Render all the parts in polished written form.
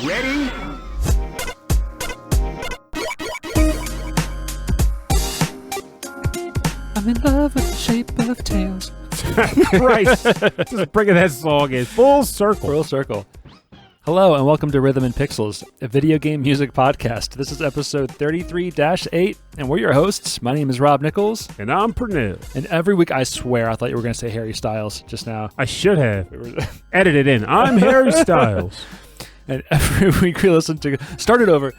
Ready? I'm in love with the shape of tails. Christ. Just bringing that song in full circle. Full circle. Hello and welcome to Rhythm and Pixels, a video game music podcast. This is episode 33-8, and we're your hosts. My name is Rob Nichols. And I'm Pernell. And every week, I swear, I thought you were going to say Harry Styles just now. I should have. Edited in. I'm Harry Styles. And every week we listen to... Start it over.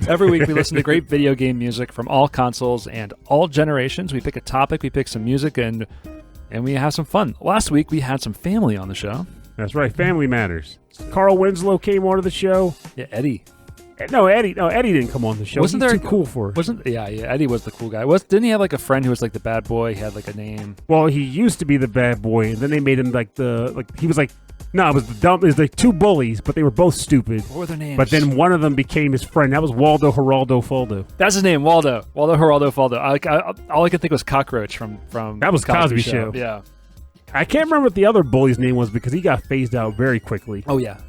Every week we listen to great video game music from all consoles and all generations. We pick a topic, we pick some music, and we have some fun. Last week we had some family on the show. That's right. Family matters. Carl Winslow came onto the show. Yeah, Eddie. No, Eddie didn't come on the show. Wasn't He's there too cool for it. Yeah, Eddie was the cool guy. Didn't he have like a friend who was like the bad boy? He had like a name. Well, he used to be the bad boy, and then they made him he was like, no, it was the dumb. It was like two bullies, but they were both stupid. What were their names? But then one of them became his friend. That was Waldo Geraldo Faldo. That's his name, Waldo. Waldo Geraldo Faldo. All I could think was Cockroach from that was Cosby Show. Yeah. I can't remember what the other bully's name was because he got phased out very quickly. Oh, yeah.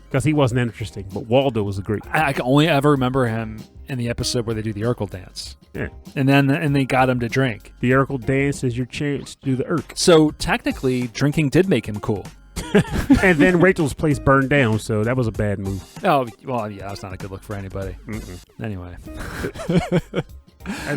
Because he wasn't interesting, but Waldo was a great. I can only ever remember him in the episode where they do the Urkel dance. Yeah. And they got him to drink. The Urkel dance is your chance to do the Urk. So technically, drinking did make him cool. And then Rachel's place burned down, so that was a bad move. Oh, well, yeah, that's not a good look for anybody. Mm-mm. Anyway.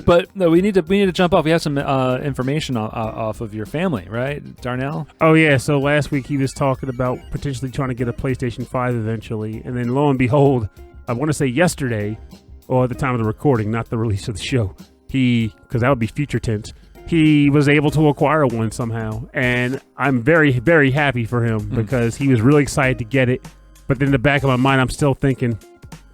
But no, we need to jump off. We have some information off of your family, right, Darnell? Oh yeah. So last week he was talking about potentially trying to get a PlayStation 5 eventually, and then lo and behold, I want to say yesterday, or at the time of the recording, not the release of the show, because that would be future tense. He was able to acquire one somehow, and I'm very, very happy for him because he was really excited to get it. But then in the back of my mind, I'm still thinking,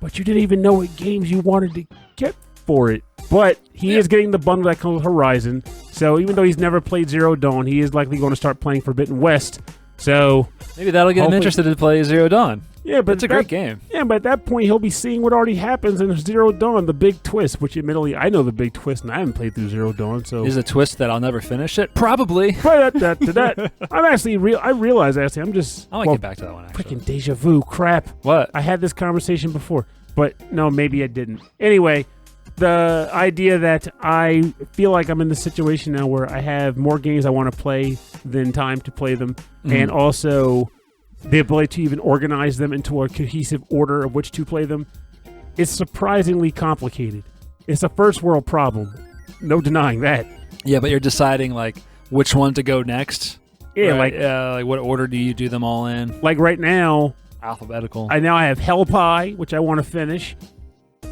but you didn't even know what games you wanted to get for it. But he is getting the bundle that comes with Horizon. So even though he's never played Zero Dawn, he is likely going to start playing Forbidden West. So maybe that'll get him interested to play Zero Dawn. Yeah, but it's a great game. Yeah, but at that point, he'll be seeing what already happens in Zero Dawn, the big twist, which admittedly, I know the big twist, and I haven't played through Zero Dawn, so... Is a twist that I'll never finish it? Probably. But I'm actually... I realize, actually, I'm just... I might get back to that one, actually. Freaking deja vu crap. What? I had this conversation before, but no, maybe I didn't. Anyway, the idea that I feel like I'm in the situation now where I have more games I want to play than time to play them, and also... the ability to even organize them into a cohesive order of which to play them is surprisingly complicated. It's a first world problem. No denying that. Yeah, but you're deciding like which one to go next. Yeah, right? like what order do you do them all in? Like right now, alphabetical. I have Hell Pie, which I want to finish.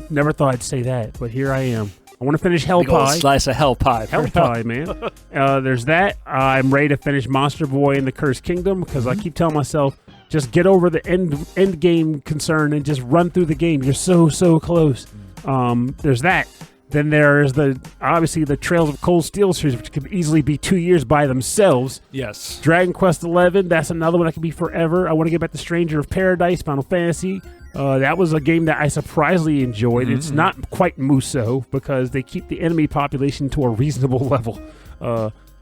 Never thought I'd say that, but here I am. I want to finish Hell Big old Pie. Slice of Hell Pie. Hell Pie, man. There's that. I'm ready to finish Monster Boy and the Cursed Kingdom because I keep telling myself, just get over the end game concern and just run through the game. You're so close. There's that. Then there's obviously the Trails of Cold Steel series, which could easily be 2 years by themselves. Yes. Dragon Quest XI, that's another one that could be forever. I want to get back to Stranger of Paradise, Final Fantasy. That was a game that I surprisingly enjoyed. It's not quite Muso because they keep the enemy population to a reasonable level.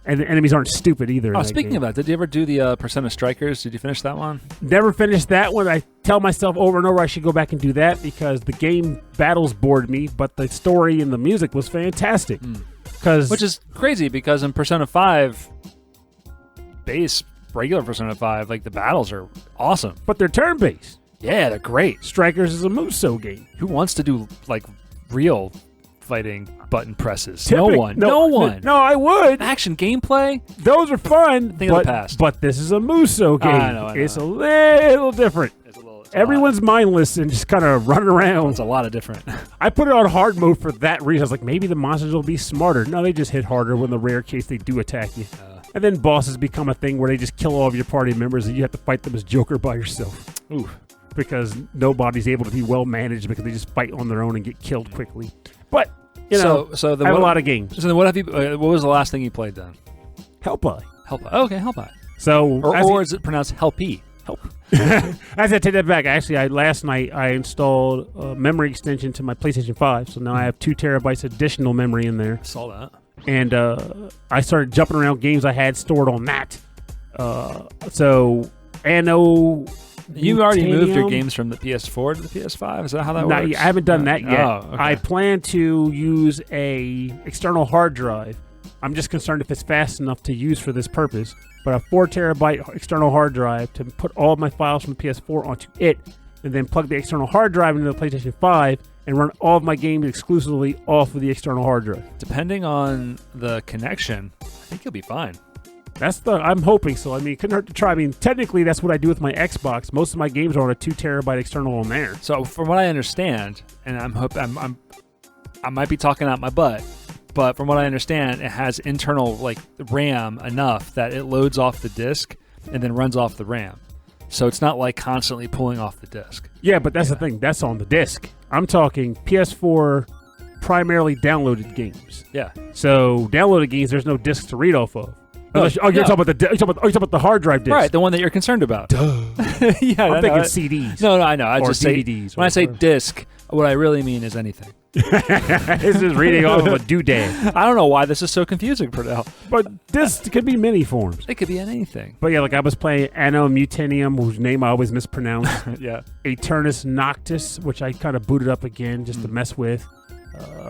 And the enemies aren't stupid either. Oh, speaking of that, did you ever do the Persona Strikers? Did you finish that one? Never finished that one. I tell myself over and over I should go back and do that because the game battles bored me, but the story and the music was fantastic. Which is crazy because in Persona 5, regular Persona 5, like the battles are awesome. But they're turn-based. Yeah, they're great. Strikers is a Muso game. Who wants to do like real fighting button presses? No one. No, I would. Action gameplay? Those are fun. Thing of the past. But this is a Muso game. I know. It's a little different. Everyone's mindless and just kind of running around. It's a lot of different. I put it on hard mode for that reason. I was like, maybe the monsters will be smarter. No, they just hit harder when the rare case they do attack you. And then bosses become a thing where they just kill all of your party members and you have to fight them as Joker by yourself. Ooh. Because nobody's able to be well managed because they just fight on their own and get killed quickly. But, I have a lot of games. So then what was the last thing you played then? Hell Pie. Oh, okay, Hell Pie. So, or is it pronounced Helpy? Help. I take that back. Actually, last night I installed a memory extension to my PlayStation 5, so now I have 2 terabytes additional memory in there. I saw that. And I started jumping around games I had stored on that. So Anno You already moved your Mutanium. games from the PS4 to the PS5? Is that how that Not works? yet. I haven't done that yet. Oh, okay. I plan to use a external hard drive. I'm just concerned if it's fast enough to use for this purpose. But a 4 terabyte external hard drive to put all of my files from the PS4 onto it, and then plug the external hard drive into the PlayStation 5 and run all of my games exclusively off of the external hard drive. Depending on the connection, I think you'll be fine. I'm hoping so. I mean, it couldn't hurt to try. I mean, technically, that's what I do with my Xbox. Most of my games are on a 2 terabyte external on there. So from what I understand, and I might be talking out my butt, but from what I understand, it has internal like RAM enough that it loads off the disc and then runs off the RAM. So it's not like constantly pulling off the disc. Yeah, but that's the thing. That's on the disc. I'm talking PS4 primarily downloaded games. Yeah. So downloaded games, there's no disc to read off of. Oh, You're talking about the hard drive disc. Right, the one that you're concerned about. Duh. Yeah, I'm thinking CDs. No, I know. I or just DVDs. say when I say disc, what I really mean is anything. This is reading off of a doodad. I don't know why this is so confusing, Pernell. But this could be many forms. It could be anything. But yeah, like I was playing Anno Mutanium, whose name I always mispronounce. Yeah. Eternus Noctis, which I kind of booted up again just to mess with.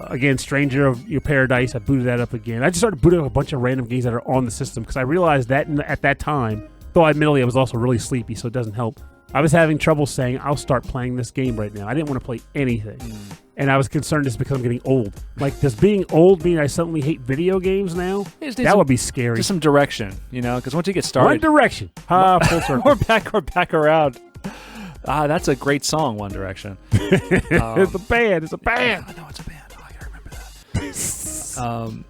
Again, Stranger of Your Paradise, I booted that up again. I just started booting up a bunch of random games that are on the system because I realized that at that time, though admittedly I was also really sleepy, so it doesn't help. I was having trouble saying, I'll start playing this game right now. I didn't want to play anything. And I was concerned it's because I'm getting old. Like, does being old mean I suddenly hate video games now? That would be scary. Just some direction, because once you get started... One Direction. Full circle. We're back around. That's a great song, One Direction. It's a band. It's a band. I know it's a band. Oh, I gotta remember that.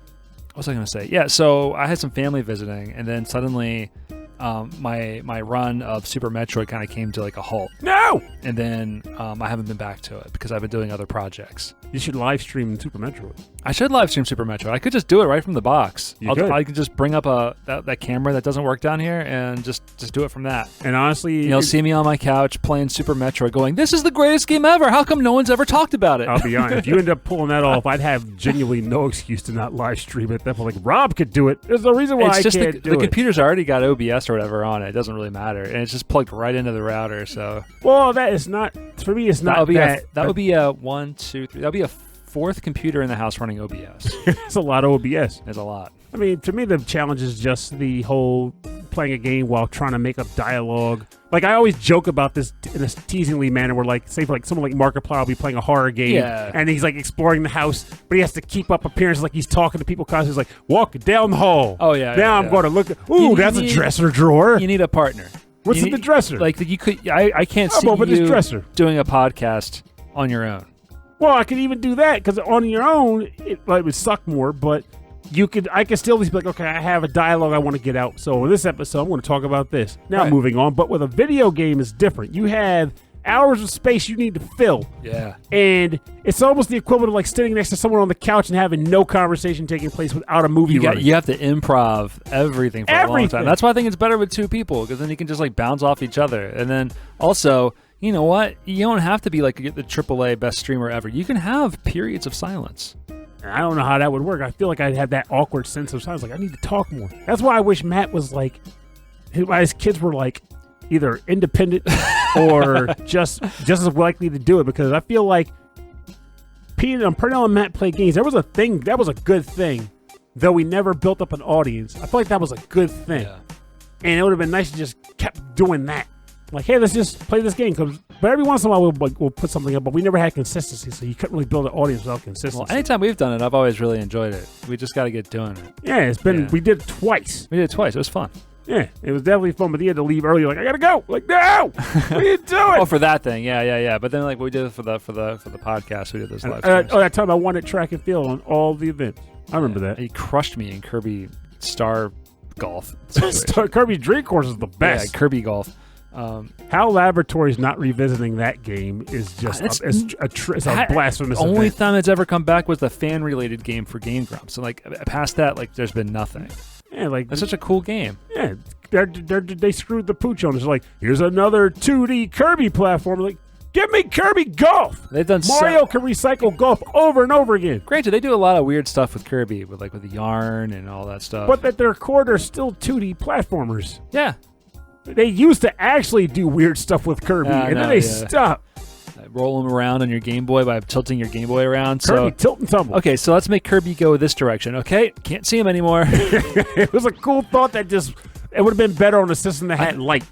What was I gonna say? Yeah, so I had some family visiting, and then suddenly my run of Super Metroid kind of came to like a halt. No! And then I haven't been back to it because I've been doing other projects. You should live stream Super Metroid. I should live stream Super Metroid. I could just do it right from the box. I could just bring up that camera that doesn't work down here and just do it from that. And honestly... You'll see me on my couch playing Super Metroid going, this is the greatest game ever. How come no one's ever talked about it? I'll be honest. If you end up pulling that off, I'd have genuinely no excuse to not live stream it. That's like, Rob could do it. There's no reason why I can't do it. The computer's already got OBS or whatever on it. It doesn't really matter. And it's just plugged right into the router, so... Well, that is not... For me, it's not that. That would be a 1, 2, 3... That would be a fourth computer in the house running OBS. It's a lot of OBS. It's a lot. I mean, to me, the challenge is just the whole playing a game while trying to make up dialogue. Like, I always joke about this in a teasingly manner where, like, say, for like someone like Markiplier will be playing a horror game, and he's, like, exploring the house, but he has to keep up appearances like he's talking to people constantly. He's like, walk down the hall. Oh, yeah. Now I'm going to look at... Ooh, that's a dresser drawer. You need a partner. What's in the dresser? Like, you could... I can't see you doing a podcast on your own. Well, I could even do that because on your own, it would suck more. But I could still be like, okay, I have a dialogue I want to get out. So in this episode, I'm going to talk about this. Now moving on. But with a video game, it's different. You have hours of space you need to fill. Yeah. And it's almost the equivalent of like sitting next to someone on the couch and having no conversation taking place without a movie running. You have to improv everything for a long time. That's why I think it's better with two people because then you can just like bounce off each other. And then also... You know what? You don't have to be like the AAA best streamer ever. You can have periods of silence. I don't know how that would work. I feel like I'd have that awkward sense of silence. Like, I need to talk more. That's why I wish Matt was like, his kids were like either independent or just as likely to do it. Because I feel like Pernell and Matt play games. There was a thing. That was a good thing. Though we never built up an audience. I feel like that was a good thing. Yeah. And it would have been nice to just kept doing that. Like, hey, let's just play this game. But every once in a while, we'll put something up. But we never had consistency, so you couldn't really build an audience without consistency. Well, anytime we've done it, I've always really enjoyed it. We just got to get doing it. Yeah, it's been. Yeah. We did it twice. We did it twice. It was fun. Yeah, it was definitely fun. But you had to leave early. Like, I gotta go. Like, no, what are you doing? Oh, for that thing, yeah. But then, like, we did it for the podcast. We did this live streams. That time I won at track and field on all the events. I remember that. He crushed me in Kirby Star Golf. Kirby Dream Course is the best. Yeah, Kirby Golf. Hal Laboratory's not revisiting that game is just a blasphemous only event. time it's ever come back was the fan-related game for Game Grumps. So, like, past that, like, there's been nothing. Yeah, like it's such a cool game. Yeah, they screwed the pooch on. It's like, here's another 2D Kirby platform. Like, give me Kirby Golf. They've done Mario can recycle golf over and over again. Granted, they do a lot of weird stuff with Kirby, with the yarn and all that stuff. But at their core, they're still 2D platformers. Yeah. They used to actually do weird stuff with Kirby, and then they stopped. Roll him around on your Game Boy by tilting your Game Boy around. Kirby, tilt and tumble. Okay, so let's make Kirby go this direction. Okay, can't see him anymore. It was a cool thought that it would have been better on a system that had light.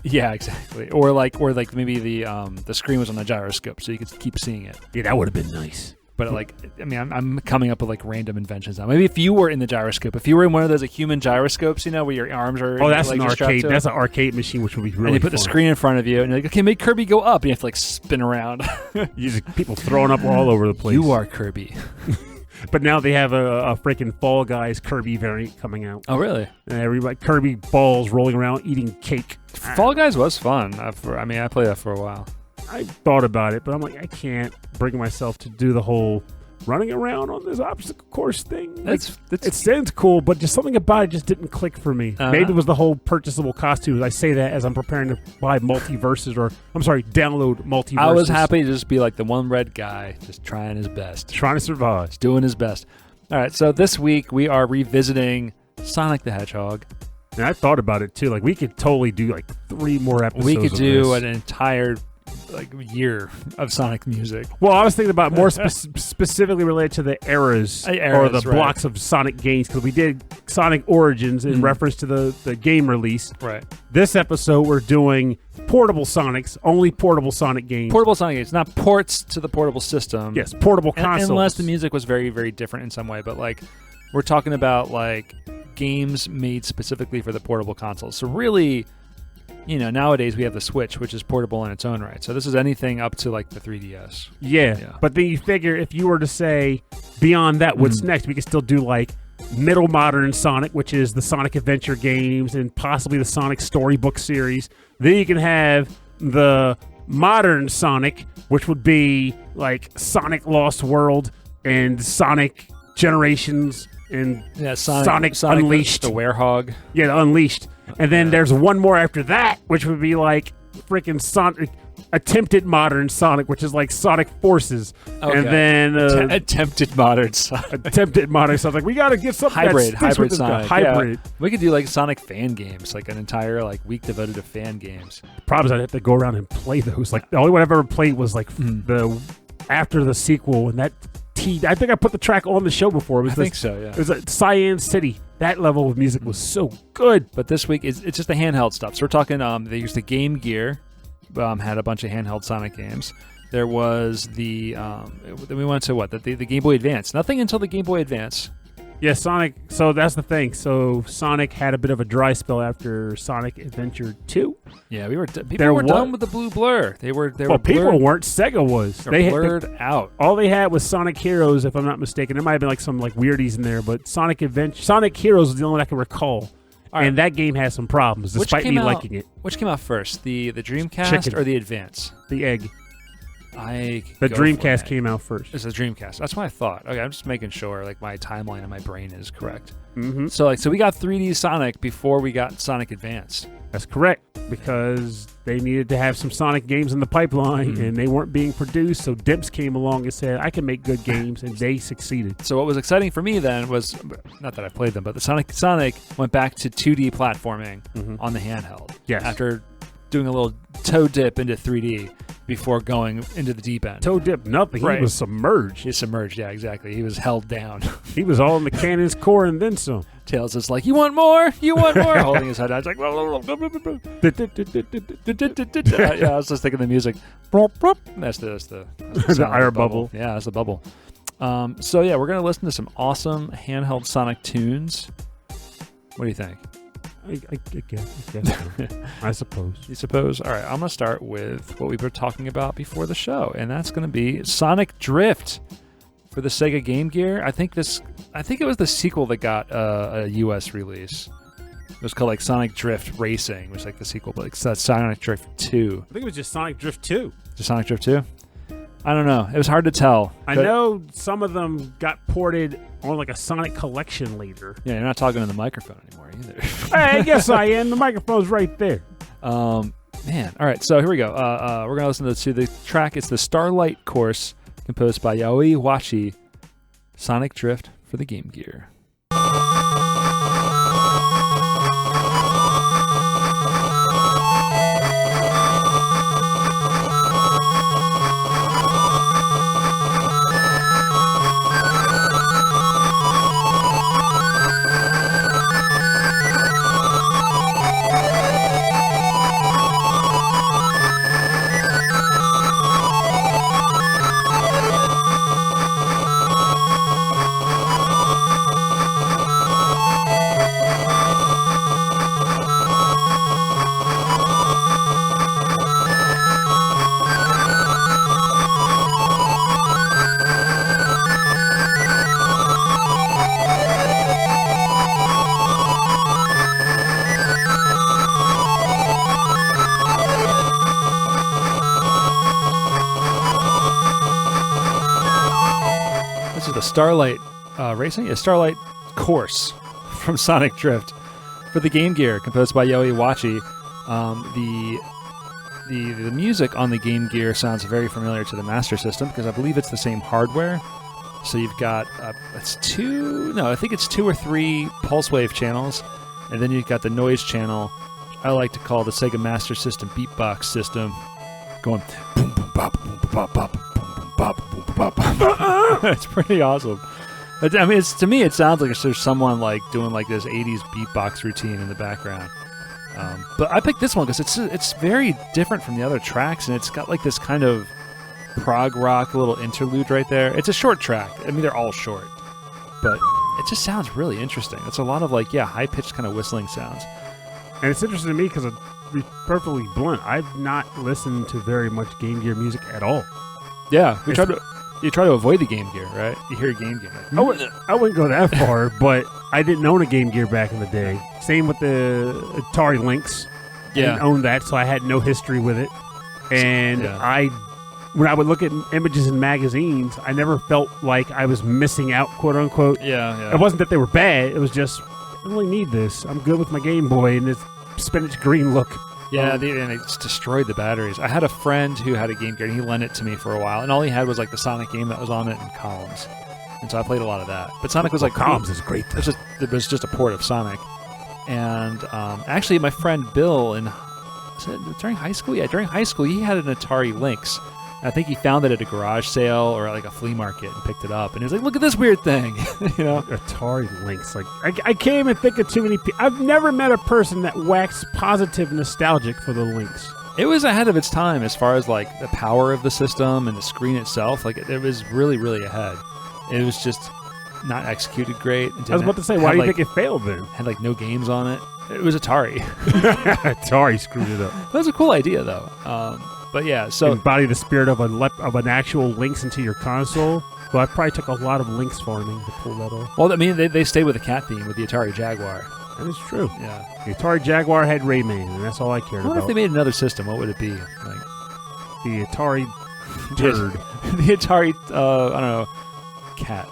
Yeah, exactly. Or like maybe the screen was on the gyroscope, so you could keep seeing it. Yeah, that would have been nice. But like, I mean, I'm coming up with like random inventions now. Maybe if you were in the gyroscope, if you were in one of those human gyroscopes, where your arms are. Oh, that's an arcade. That's an arcade machine, which would be really. And you put fun. the screen in front of you, and you're like, okay, make Kirby go up, and you have to like spin around. People throwing up all over the place. You are Kirby. But now they have a freaking Fall Guys Kirby variant coming out. Oh, really? And everybody Kirby balls rolling around eating cake. Fall Guys was fun. I played that for a while. I thought about it, but I'm like, I can't bring myself to do the whole running around on this obstacle course thing. It sounds cool, but just something about it just didn't click for me. Maybe it was the whole purchasable costumes. I say that as I'm preparing to buy download Multiverses. I was happy to just be like the one red guy, just trying his best. Trying to survive. Just doing his best. All right, so this week we are revisiting Sonic the Hedgehog. And I thought about it, too. Like, we could totally do, like, 3 more episodes We could do an entire year of Sonic music. Well, I was thinking about more specifically related to the eras or the blocks of Sonic games, because we did Sonic Origins in reference to the game release. Right. This episode, we're doing portable Sonics, only portable Sonic games. Portable Sonic games, not ports to the portable system. Yes, portable consoles. Unless the music was very, very different in some way, but like we're talking about like games made specifically for the portable consoles. So really, nowadays we have the Switch, which is portable in its own right. So this is anything up to like the 3DS. Yeah. But then you figure if you were to say beyond that, what's next? We could still do like middle modern Sonic, which is the Sonic Adventure games and possibly the Sonic Storybook series. Then you can have the modern Sonic, which would be like Sonic Lost World and Sonic Generations and Sonic Unleashed. The Werehog. Yeah, the Unleashed. And then there's one more after that, which would be like freaking Sonic, attempted modern Sonic, which is like Sonic Forces. Okay. And then attempted modern Sonic. Attempted modern Sonic. Like, we got to get something hybrid Sonic. Hybrid. Yeah. We could do like Sonic fan games, like an entire like week devoted to fan games. The problem is I'd have to go around and play those. Like the only one I've ever played was like after the sequel, and that I think I put the track on the show before. I think so, yeah. It was like Cyan City. That level of music was so good. But this week, it's just the handheld stuff. So we're talking, they used the Game Gear, had a bunch of handheld Sonic games. There was then we went to what? The Game Boy Advance. Nothing until the Game Boy Advance. Yeah, Sonic. So that's the thing. So Sonic had a bit of a dry spell after Sonic Adventure 2. Yeah, people were done with the blue blur. They were people weren't. Sega was. They blurred out. All they had was Sonic Heroes, if I'm not mistaken. There might have been like some like weirdies in there, but Sonic Heroes is the only one I can recall. Right. And that game has some problems, despite me liking it. Which came out first, the Dreamcast or the Advance? The Egg. The Dreamcast came out first. It's the Dreamcast. That's what I thought. Okay, I'm just making sure like my timeline in my brain is correct. Mm-hmm. So we got 3D Sonic before we got Sonic Advance. That's correct, because they needed to have some Sonic games in the pipeline, and they weren't being produced. So Dimps came along and said, "I can make good games," and they succeeded. So what was exciting for me then was not that I played them, but the Sonic went back to 2D platforming on the handheld. Yes, after doing a little toe dip into 3D before going into the deep end. Toe dip, nothing. Right. He was submerged. He's submerged, yeah, exactly. He was held down. He was all in the cannon's core and then some. Tails is like, you want more? You want more? Holding his head out. It's like, yeah, I was just thinking the music. That's the air bubble. Yeah, that's the bubble. So yeah, we're going to listen to some awesome handheld Sonic tunes. What do you think? I guess so. I suppose. You suppose? All right, I'm going to start with what we were talking about before the show, and that's going to be Sonic Drift for the Sega Game Gear. I think it was the sequel that got a U.S. release. It was called like Sonic Drift Racing, which is like the sequel, but it's Sonic Drift 2. I think it was just Sonic Drift 2. Just Sonic Drift 2? I don't know. It was hard to tell. I know some of them got ported on like a Sonic collection later. Yeah, you're not talking to the microphone anymore either. Hey, yes I am. The microphone's right there. Man. All right, so here we go. We're going to listen to the track. It's the Starlight course composed by Yayoi Wachi, Sonic Drift for the Game Gear. the Starlight Racing? Yeah, Starlight Course from Sonic Drift for the Game Gear, composed by Yayoi Wachi. The music on the Game Gear sounds very familiar to the Master System because I believe it's the same hardware. So you've got I think it's 2 or 3 pulse wave channels, and then you've got the noise channel. I like to call the Sega Master System beatbox system, going boom boom bop boom bop bop boom boom bop boom bop bop. It's pretty awesome. I mean, to me, it sounds like there's someone like doing like this '80s beatbox routine in the background. But I picked this one because it's very different from the other tracks, and it's got like this kind of prog rock little interlude right there. It's a short track. I mean, they're all short, but it just sounds really interesting. It's a lot of like high pitched kind of whistling sounds. And it's interesting to me because, to be perfectly blunt, I've not listened to very much Game Gear music at all. Yeah, you try to avoid the Game Gear, right? You hear Game Gear. Like, I wouldn't go that far, but I didn't own a Game Gear back in the day. Same with the Atari Lynx. Yeah. I didn't own that, so I had no history with it. And when I would look at images in magazines, I never felt like I was missing out, quote unquote. Yeah. It wasn't that they were bad. It was just, I don't really need this. I'm good with my Game Boy and this spinach green look. Yeah, and it's destroyed the batteries. I had a friend who had a Game Gear, and he lent it to me for a while, and all he had was like the Sonic game that was on it and Columns. And so I played a lot of that. But Sonic was like... Columns is great. It was just a port of Sonic. And actually, my friend Bill, during high school? Yeah, during high school, he had an Atari Lynx. I think he found it at a garage sale or at like a flea market and picked it up. And he was like, look at this weird thing. You know? Atari Lynx. Like, I can't even think of too many people. I've never met a person that waxed positive nostalgic for the Lynx. It was ahead of its time as far as like the power of the system and the screen itself. Like, it was really, really ahead. It was just not executed great. I was about to say, why do you think it failed then? Had like no games on it. It was Atari. Atari screwed it up. That was a cool idea, though. But yeah, so embody the spirit of an actual Lynx into your console. Well, I probably took a lot of Lynx farming to pull that off. Well, I mean, they stay with the cat theme with the Atari Jaguar. That is true. Yeah, the Atari Jaguar had Rayman, and that's all I cared about. I wonder if they made another system. What would it be? Like the Atari turd. The Atari, I don't know, cat.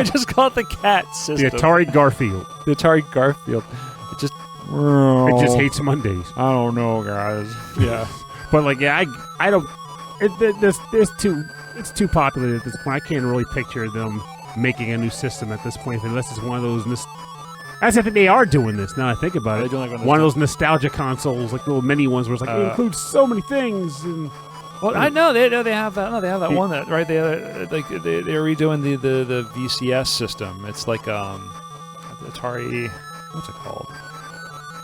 Just call it the cat system. The Atari Garfield. The Atari Garfield. It just hates Mondays. I don't know, guys. Yeah. But like, yeah, I don't. It's too popular at this point. I can't really picture them making a new system at this point, unless it's one of those. As if they are doing this. Now I think about it, like one of those nostalgia consoles, like little mini ones, where it's like it includes so many things. And well, I know they have that. No, they have that one that right. They're redoing the VCS system. It's like Atari. What's it called?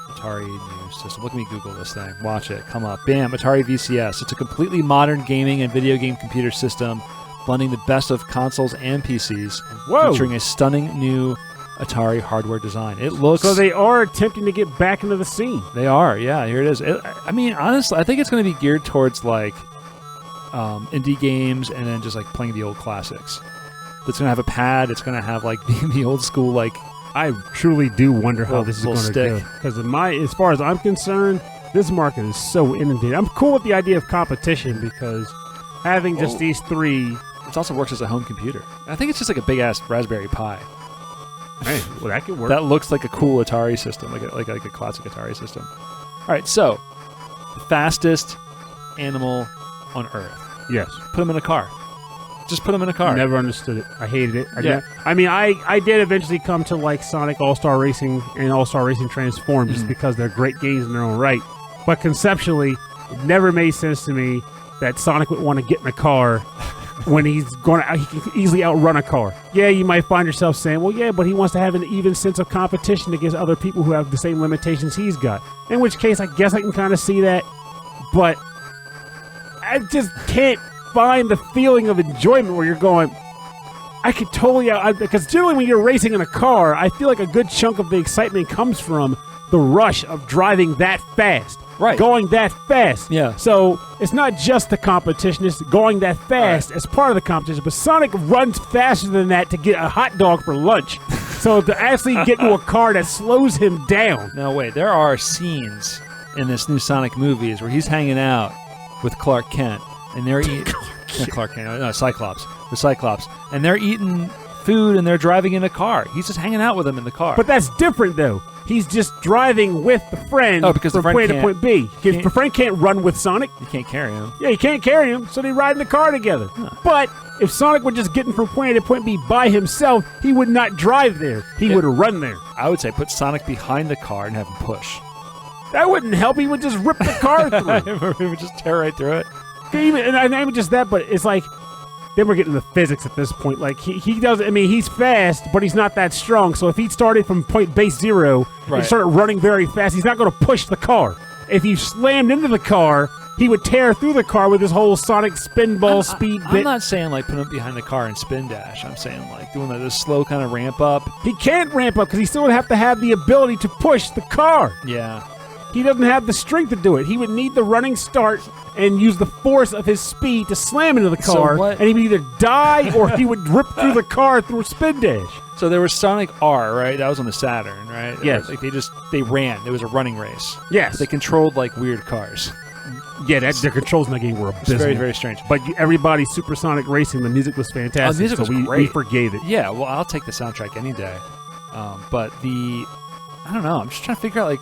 Atari new system. Look at me Google this thing. Watch it. Come up. Bam. Atari VCS. It's a completely modern gaming and video game computer system blending the best of consoles and PCs. Whoa. Featuring a stunning new Atari hardware design. It looks... So they are attempting to get back into the scene. They are. Yeah, here it is. I mean, honestly, I think it's going to be geared towards like indie games and then just like playing the old classics. It's going to have a pad. It's going to have like the old school like... I truly do wonder how this is going to go. Because as far as I'm concerned, this market is so inundated. I'm cool with the idea of competition because having just these three... It also works as a home computer. I think it's just like a big-ass Raspberry Pi. Hey, well, that could work. That looks like a cool Atari system, like a classic Atari system. All right, so the fastest animal on Earth. Yes. Put him in a car. Just put him in a car. Never understood it. I hated it. I did eventually come to like Sonic All-Star Racing and All-Star Racing Transform just because they're great games in their own right. But conceptually, it never made sense to me that Sonic would want to get in a car when he can easily outrun a car. Yeah, you might find yourself saying, well, yeah, but he wants to have an even sense of competition against other people who have the same limitations he's got. In which case, I guess I can kind of see that. But I just can't find the feeling of enjoyment where you're going, I could totally... because generally when you're racing in a car, I feel like a good chunk of the excitement comes from the rush of driving that fast. Right. Going that fast. Yeah. So it's not just the competition, it's going that fast as part of the competition. But Sonic runs faster than that to get a hot dog for lunch. So to actually get into a car that slows him down. No, wait. There are scenes in this new Sonic movies where he's hanging out with Clark Kent. And they're eating. Clark Kent. No, Cyclops. The Cyclops. And they're eating food and they're driving in a car. He's just hanging out with them in the car. But that's different, though. He's just driving with the friend because from the friend point A to point B. Because the friend can't run with Sonic. You can't carry him. Yeah, you can't carry him, so they ride in the car together. Huh. But if Sonic were just getting from point A to point B by himself, he would not drive there. He would run there. I would say put Sonic behind the car and have him push. That wouldn't help. He would just rip the car through. He would just tear right through it. And not even just that, but it's like, then we're getting the physics at this point. Like, he does, I mean, he's fast, but he's not that strong. So if he started from point base 0 and started running very fast, he's not going to push the car. If he slammed into the car, he would tear through the car with his whole Sonic Spinball speed bit. I'm not saying, like, put him behind the car and spin dash. I'm saying, like, doing this slow kind of ramp up. He can't ramp up because he still would have to have the ability to push the car. Yeah. He doesn't have the strength to do it. He would need the running start and use the force of his speed to slam into the car, and he would either die or he would rip through the car through a spin dash. So there was Sonic R, right? That was on the Saturn, right? Yes. Like they ran. It was a running race. Yes. They controlled like weird cars. Yeah, their controls in that game were abysmal. It's very, very strange. But everybody Supersonic Racing, the music was fantastic. Oh, the music was great. We forgave it. Yeah, well, I'll take the soundtrack any day. But I don't know. I'm just trying to figure out, like,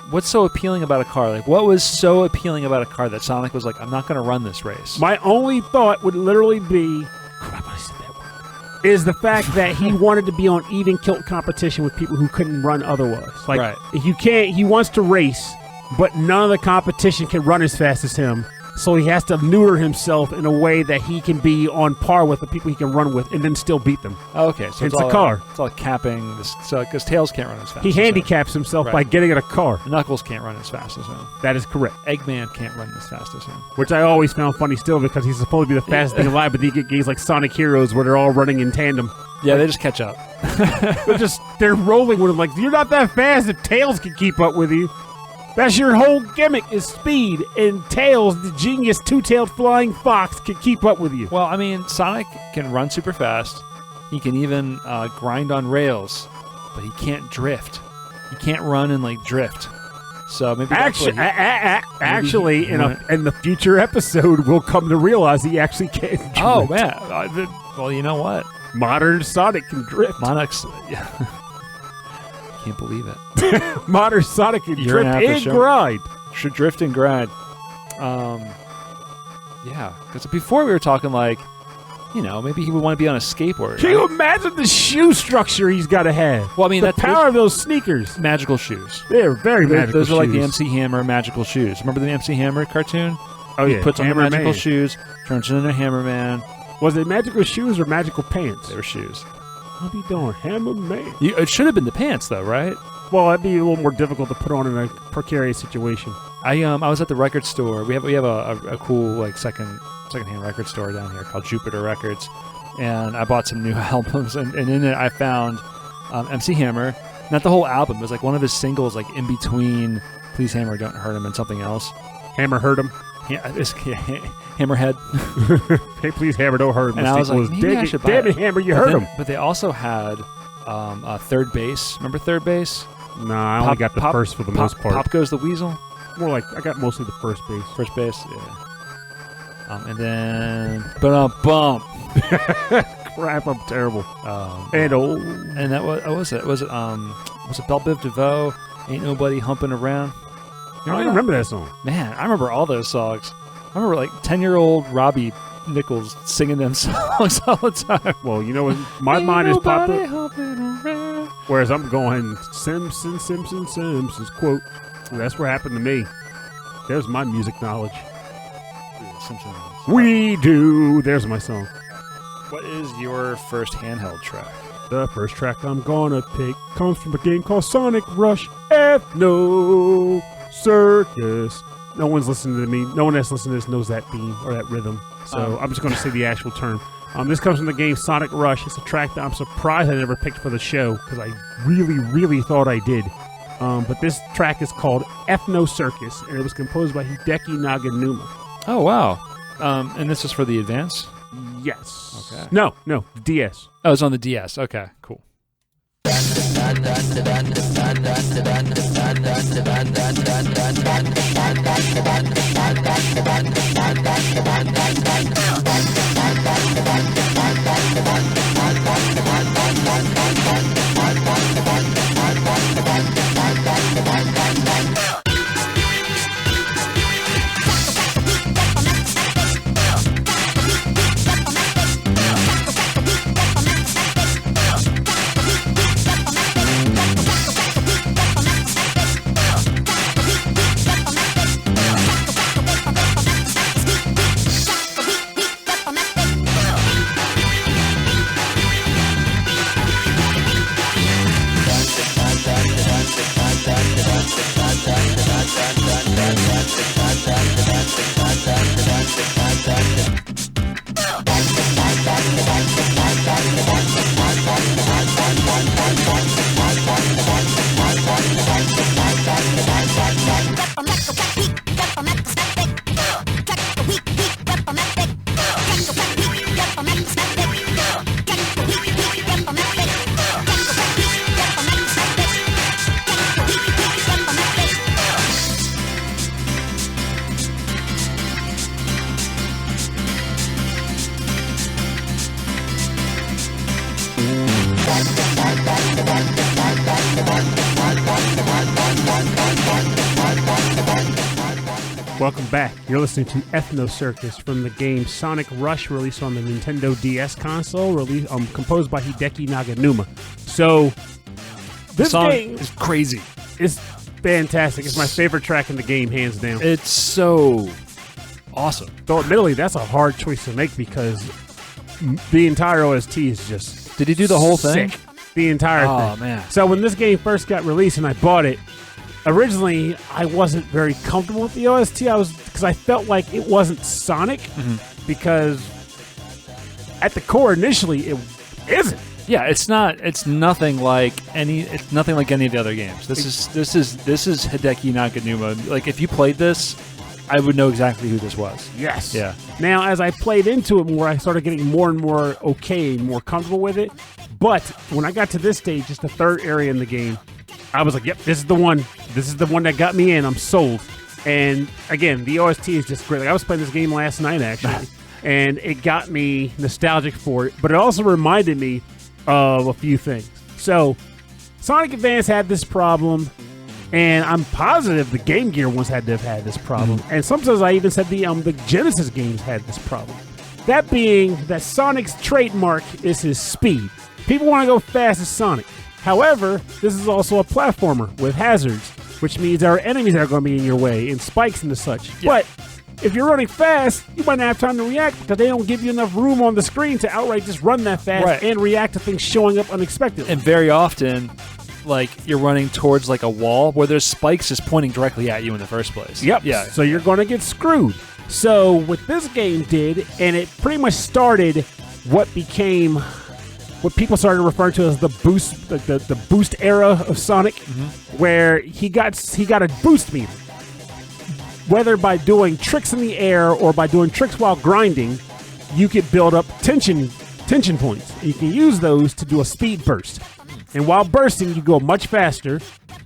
what's so appealing about a car? Like, what was so appealing about a car that Sonic was like, I'm not going to run this race? My only thought would literally be, crap, I said that word, is the fact that he wanted to be on even kilt competition with people who couldn't run otherwise. Like, if you can't, he wants to race, but none of the competition can run as fast as him. So he has to neuter himself in a way that he can be on par with the people he can run with and then still beat them. Oh, okay, so it's a car. It's all capping this, so because Tails can't run as fast. He handicaps himself by getting in a car. Knuckles can't run as fast as him. That is correct. Eggman can't run as fast as him. Which I always found funny still because he's supposed to be the fastest thing alive, but then you get games like Sonic Heroes where they're all running in tandem. Yeah, they just catch up. they're rolling with him like, you're not that fast if Tails can keep up with you. That's your whole gimmick is speed, and Tails, the genius two-tailed flying fox, can keep up with you. Well, I mean, Sonic can run super fast. He can even grind on rails, but he can't drift. He can't run and, like, drift. So maybe actually, in the future episode, we'll come to realize he actually can drift. Oh, man. Well, you know what? Modern Sonic can drift. Yeah. Can't believe it. Modern Sonic can drift and grind. Should drift and grind. Yeah, because before we were talking like, maybe he would want to be on a skateboard. Can you imagine the shoe structure he's got to have? Well, I mean, the power of those sneakers. Magical shoes. They're very magical shoes. Those are like the MC Hammer magical shoes. Remember the MC Hammer cartoon? Oh, yeah. He puts on the magical shoes, turns into Hammer Man. Was it magical shoes or magical pants? They were shoes. I'll be darned, Hammer Man. It should have been the pants, though, right? Well, that'd be a little more difficult to put on in a precarious situation. I was at the record store. We have a cool like secondhand record store down here called Jupiter Records, and I bought some new albums, and in it I found MC Hammer. Not the whole album. It was like one of his singles, like in between "Please Hammer, Don't Hurt Him" and something else. Hammer hurt him. Hammerhead. Hey, please, Hammer, don't hurt him. And I was like, maybe I should buy damn it, Hammer, you hurt him. But they also had Third Base. Remember Third Base? Nah, I only got the first for the most part. Pop Goes the Weasel? More like, I got mostly the first base. First base, yeah. And then... Bump. Crap, I'm terrible. And old. And that was it? Was it Belle Biv DeVoe? Ain't Nobody Humping Around? I don't remember that song. Man, I remember all those songs. I remember like 10-year-old Robbie Nichols singing them songs all the time. Well, you know what? My mind is popped up. Whereas I'm going Simpsons quote. That's what happened to me. There's my music knowledge. Simpsons. We do. There's my song. What is your first handheld track? The first track I'm gonna pick comes from a game called Sonic Rush Ethno Circus. No one's listening to me. No one that's listening to this knows that theme or that rhythm. So I'm just going to say the actual term. This comes from the game Sonic Rush. It's a track that I'm surprised I never picked for the show because I really, really thought I did. But this track is called Ethno Circus, and it was composed by Hideki Naganuma. Oh, wow. And this is for the Advance? Yes. Okay. No, DS. Oh, it's on the DS. Okay, cool. Welcome back. You're listening to Ethno Circus from the game Sonic Rush, released on the Nintendo DS console, composed by Hideki Naganuma. So, this song game is crazy. It's fantastic. It's my favorite track in the game, hands down. It's so awesome. Though, admittedly, that's a hard choice to make because the entire OST is just Did he do the whole thing? sick. The entire thing. Oh, man. So when this game first got released and I bought it, originally I wasn't very comfortable with the OST. Because I felt like it wasn't Sonic, because at the core initially it isn't. Yeah, it's not. It's nothing like any. It's nothing like any of the other games. This is Hideki Naganuma. Like, if you played this, I would know exactly who this was. Yes. Yeah. Now, as I played into it more, I started getting more and more more comfortable with it. But when I got to this stage, just the third area in the game, I was like, yep, this is the one. This is the one that got me in. I'm sold. And again, the OST is just great. Like, I was playing this game last night, actually, and it got me nostalgic for it. But it also reminded me of a few things. So, Sonic Advance had this problem, and I'm positive the Game Gear ones had to have had this problem. And sometimes I even said the Genesis games had this problem. That being that Sonic's trademark is his speed. People want to go fast as Sonic. However, this is also a platformer with hazards, which means there are enemies that are going to be in your way, and spikes and the such. Yeah. But if you're running fast, you might not have time to react because they don't give you enough room on the screen to outright just run that fast and react to things showing up unexpectedly. And very often, like, you're running towards like a wall where there's spikes just pointing directly at you in the first place. Yep. Yeah. So you're going to get screwed. So what this game did, and it pretty much started what people started referring to as the boost, the boost era of Sonic, where he got a boost meter. Whether by doing tricks in the air or by doing tricks while grinding, you could build up tension points. You can use those to do a speed burst. And while bursting, you go much faster,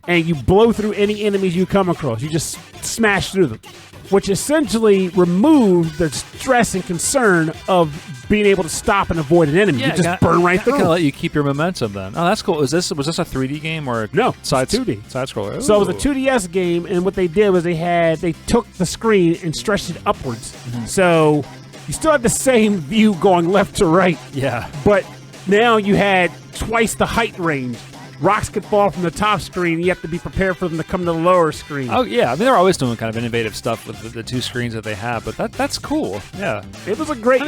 and you blow through any enemies you come across. You just smash through them, which essentially removed the stress and concern of being able to stop and avoid an enemy. You just burn right through. Kind of let you keep your momentum then. Oh, that's cool. Was this a 3D game or no? Side 2D side scroller? So it was a 2DS game, and what they did was they took the screen and stretched it upwards. So you still had the same view going left to right. Yeah, but now you had twice the height range. Rocks could fall from the top screen. You have to be prepared for them to come to the lower screen. Oh, yeah. I mean, they're always doing kind of innovative stuff with the two screens that they have, but that's cool. Yeah. It was a great...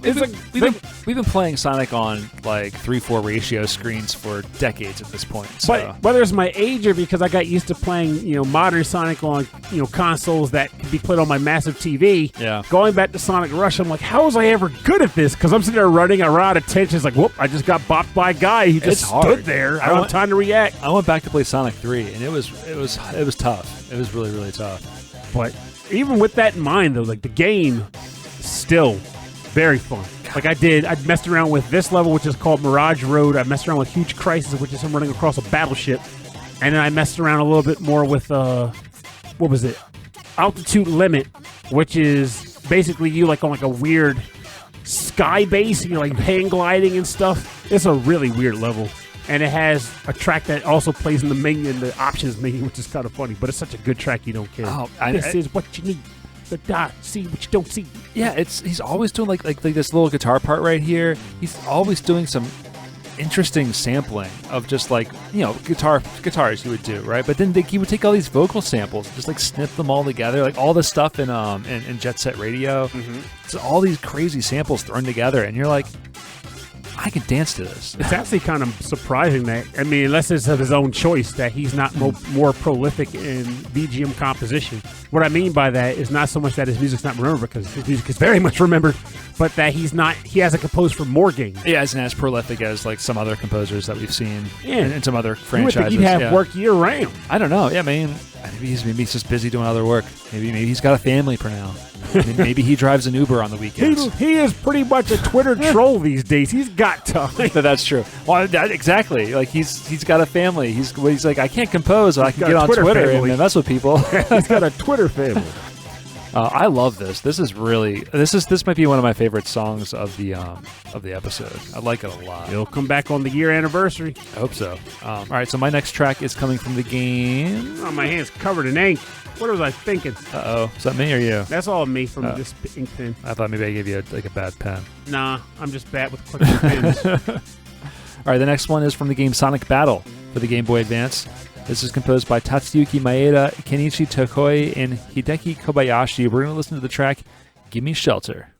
We've been playing Sonic on, like, 3:4 ratio screens for decades at this point. So. But whether it's my age or because I got used to playing, modern Sonic on, consoles that could be played on my massive TV, going back to Sonic Rush, I'm like, how was I ever good at this? Because I'm sitting there running around attention. It's like, whoop, I just got bopped by a guy. He just stood there. I don't have time to react. I went back to play Sonic 3, and it was tough. It was really, really tough. But even with that in mind, though, like, the game still very fun. Like, I messed around with this level, which is called Mirage Road. I messed around with Huge Crisis, which is him running across a battleship. And then I messed around a little bit more with, what was it? Altitude Limit, which is basically you, like, on, like, a weird sky base, and you're, like, hang gliding and stuff. It's a really weird level. And it has a track that also plays in the menu, in the options menu, which is kind of funny. But it's such a good track, you don't care. Oh, this is what you need. The dot, see what you don't see. Yeah, he's always doing like this little guitar part right here. He's always doing some interesting sampling of just like guitars he would do, right? But then he would take all these vocal samples, just like snip them all together, like all the stuff in Jet Set Radio. So all these crazy samples thrown together, and you're like, I can dance to this. It's actually kind of surprising that, I mean, unless it's of his own choice, that he's not more prolific in BGM composition. What I mean by that is not so much that his music's not remembered, because his music is very much remembered, but that he hasn't composed for more games. Yeah, isn't as prolific as like some other composers that we've seen in some other franchises. You would think he'd have work year round. I don't know. Yeah, maybe he's just busy doing other work. Maybe he's got a family for now. Maybe he drives an Uber on the weekends. He is pretty much a Twitter troll these days. He's got time. That's true. Well, exactly. Like he's got a family. He's like, I can't compose, but I can get on Twitter and mess with people. He's got a Twitter family. I love this. This might be one of my favorite songs of the episode. I like it a lot. It'll come back on the year anniversary. I hope so. All right, so my next track is coming from the game. Oh, my hand's covered in ink. What was I thinking? Uh-oh. Is that me or you? That's all me from this ink pen. I thought maybe I gave you a bad pen. Nah, I'm just bad with clicking pens. All right, the next one is from the game Sonic Battle for the Game Boy Advance. This is composed by Tatsuyuki Maeda, Kenichi Tokoi, and Hideki Kobayashi. We're going to listen to the track Gimme Shelter.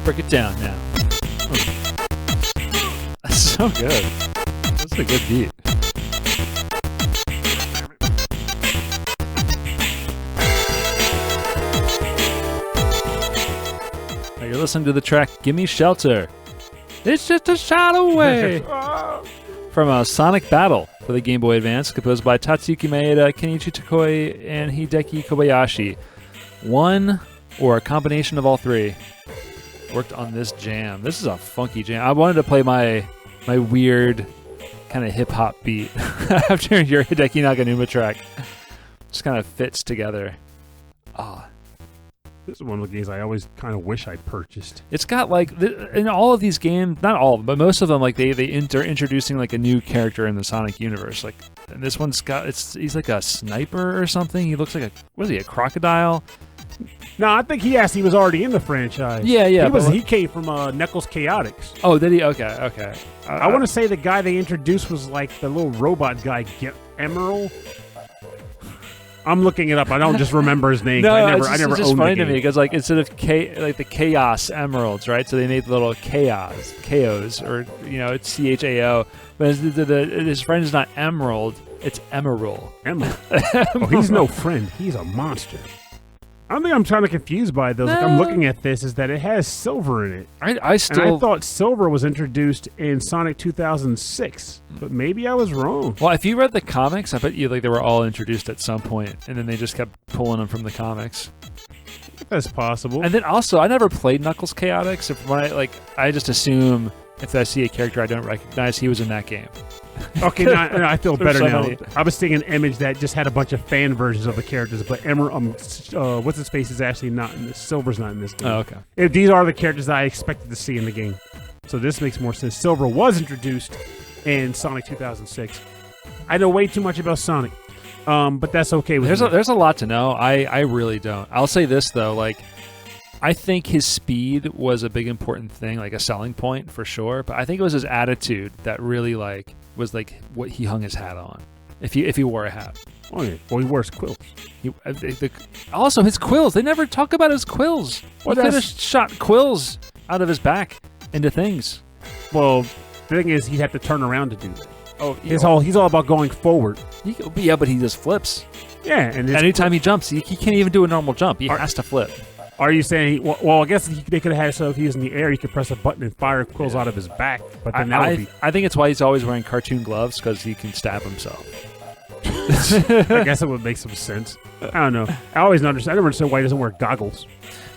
Break it down now. That's so good. That's a good beat. Now you're listening to the track Gimme Shelter. It's just a shot away. From Sonic Battle for the Game Boy Advance, composed by Tatsuyuki Maeda, Kenichi Tokoi, and Hideki Kobayashi. One or a combination of all three worked on this jam. This is a funky jam. I wanted to play my weird kind of hip-hop beat after your Hideki Naganuma track. Just kind of fits together. Oh. This is one of the games I always kind of wish I'd purchased. It's got like, in all of these games, not all of them, but most of them, like they're introducing like a new character in the Sonic universe. Like, and this one's got, he's like a sniper or something. He looks like a crocodile? No, I think he was already in the franchise. Yeah. He came from Knuckles Chaotix. Oh, did he? Okay. I want to say the guy they introduced was like the little robot guy, Emerald. I'm looking it up. I don't just remember his name. No, I never it's owned the just funny to game. me because like instead of like the Chaos Emeralds, right? So they made the little KOs, or it's CHAO. But his friend is not Emerald; it's Emerald. Emerald. Oh, he's no friend. He's a monster. I don't think I'm trying to confuse by those. Like, I'm looking at this, is that it has silver in it. I thought silver was introduced in Sonic 2006, but maybe I was wrong. Well, if you read the comics, I bet you like they were all introduced at some point, and then they just kept pulling them from the comics. That's possible. And then also, I never played Knuckles Chaotix. I just assume if I see a character I don't recognize, he was in that game. Okay, no, I feel better now. Many. I was seeing an image that just had a bunch of fan versions of the characters, but what's his face is actually not in this. Silver's not in this game. Oh, okay. These are the characters I expected to see in the game. So this makes more sense. Silver was introduced in Sonic 2006. I know way too much about Sonic, but that's okay with me. There's a lot to know. I really don't. I'll say this, though. Like, I think his speed was a big important thing, like a selling point for sure. But I think it was his attitude that really was what he hung his hat on. If he wore a hat. Oh yeah. Well, he wears quills. Also, his quills. They never talk about his quills. He could have shot quills out of his back into things. Well, the thing is, he'd have to turn around to do that. Oh, he's all about going forward. Yeah, but he just flips. Yeah, and anytime he jumps, he can't even do a normal jump. He has to flip. Are you saying? Well, I guess they could have had it so if he was in the air, he could press a button and fire quills out of his back. But then I think it's why he's always wearing cartoon gloves, because he can stab himself. I guess it would make some sense. I don't know. I always understand. I never understood why he doesn't wear goggles.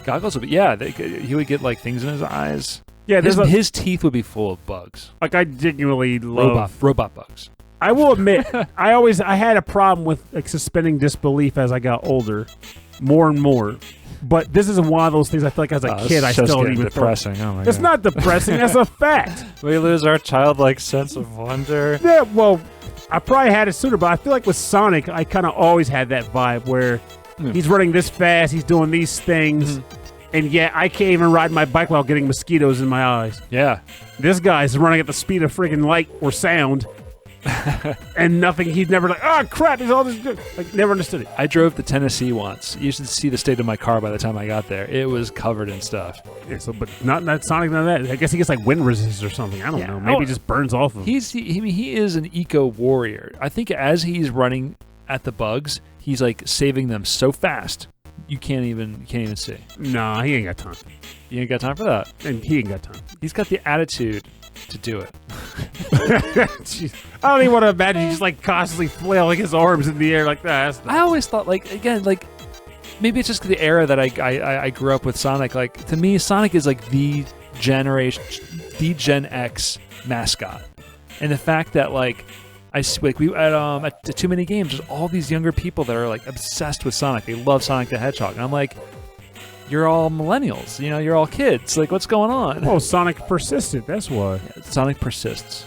Goggles would be, yeah. He would get like things in his eyes. Yeah, his teeth would be full of bugs. Like, I genuinely love robot bugs. I will admit, I had a problem with like suspending disbelief as I got older, more and more. But this is one of those things I feel like as a kid I still don't even depressing. Oh my God. It's not depressing. That's a fact. We lose our childlike sense of wonder. Yeah, well, I probably had it sooner, but I feel like with Sonic, I kind of always had that vibe where he's running this fast, he's doing these things, And yet, I can't even ride my bike without getting mosquitoes in my eyes. Yeah. This guy's running at the speed of friggin' light or sound. And nothing, he's never like, oh crap, he's all this good. Like, never understood it. I drove to Tennessee once. You should see the state of my car by the time I got there. It was covered in stuff. Yeah, so, but not Sonic, none of that. I guess he gets like wind resist or something. I don't know. Maybe he just burns off of him. He is an eco warrior. I think as he's running at the bugs, he's like saving them so fast you can't even see. Nah, he ain't got time. You ain't got time for that. And he ain't got time. He's got the attitude to do it. Jeez. I don't even want to imagine he's just like constantly flailing his arms in the air like that. I always thought, like, again, like, maybe it's just the era that I grew up with Sonic. Like, to me, Sonic is like the generation, the Gen X mascot. And the fact that, like, we at Too Many Games, there's all these younger people that are like obsessed with Sonic. They love Sonic the Hedgehog. And I'm like, you're all millennials, you know, you're all kids. Like, what's going on? Oh, Sonic persisted, that's why. Yeah, Sonic persists.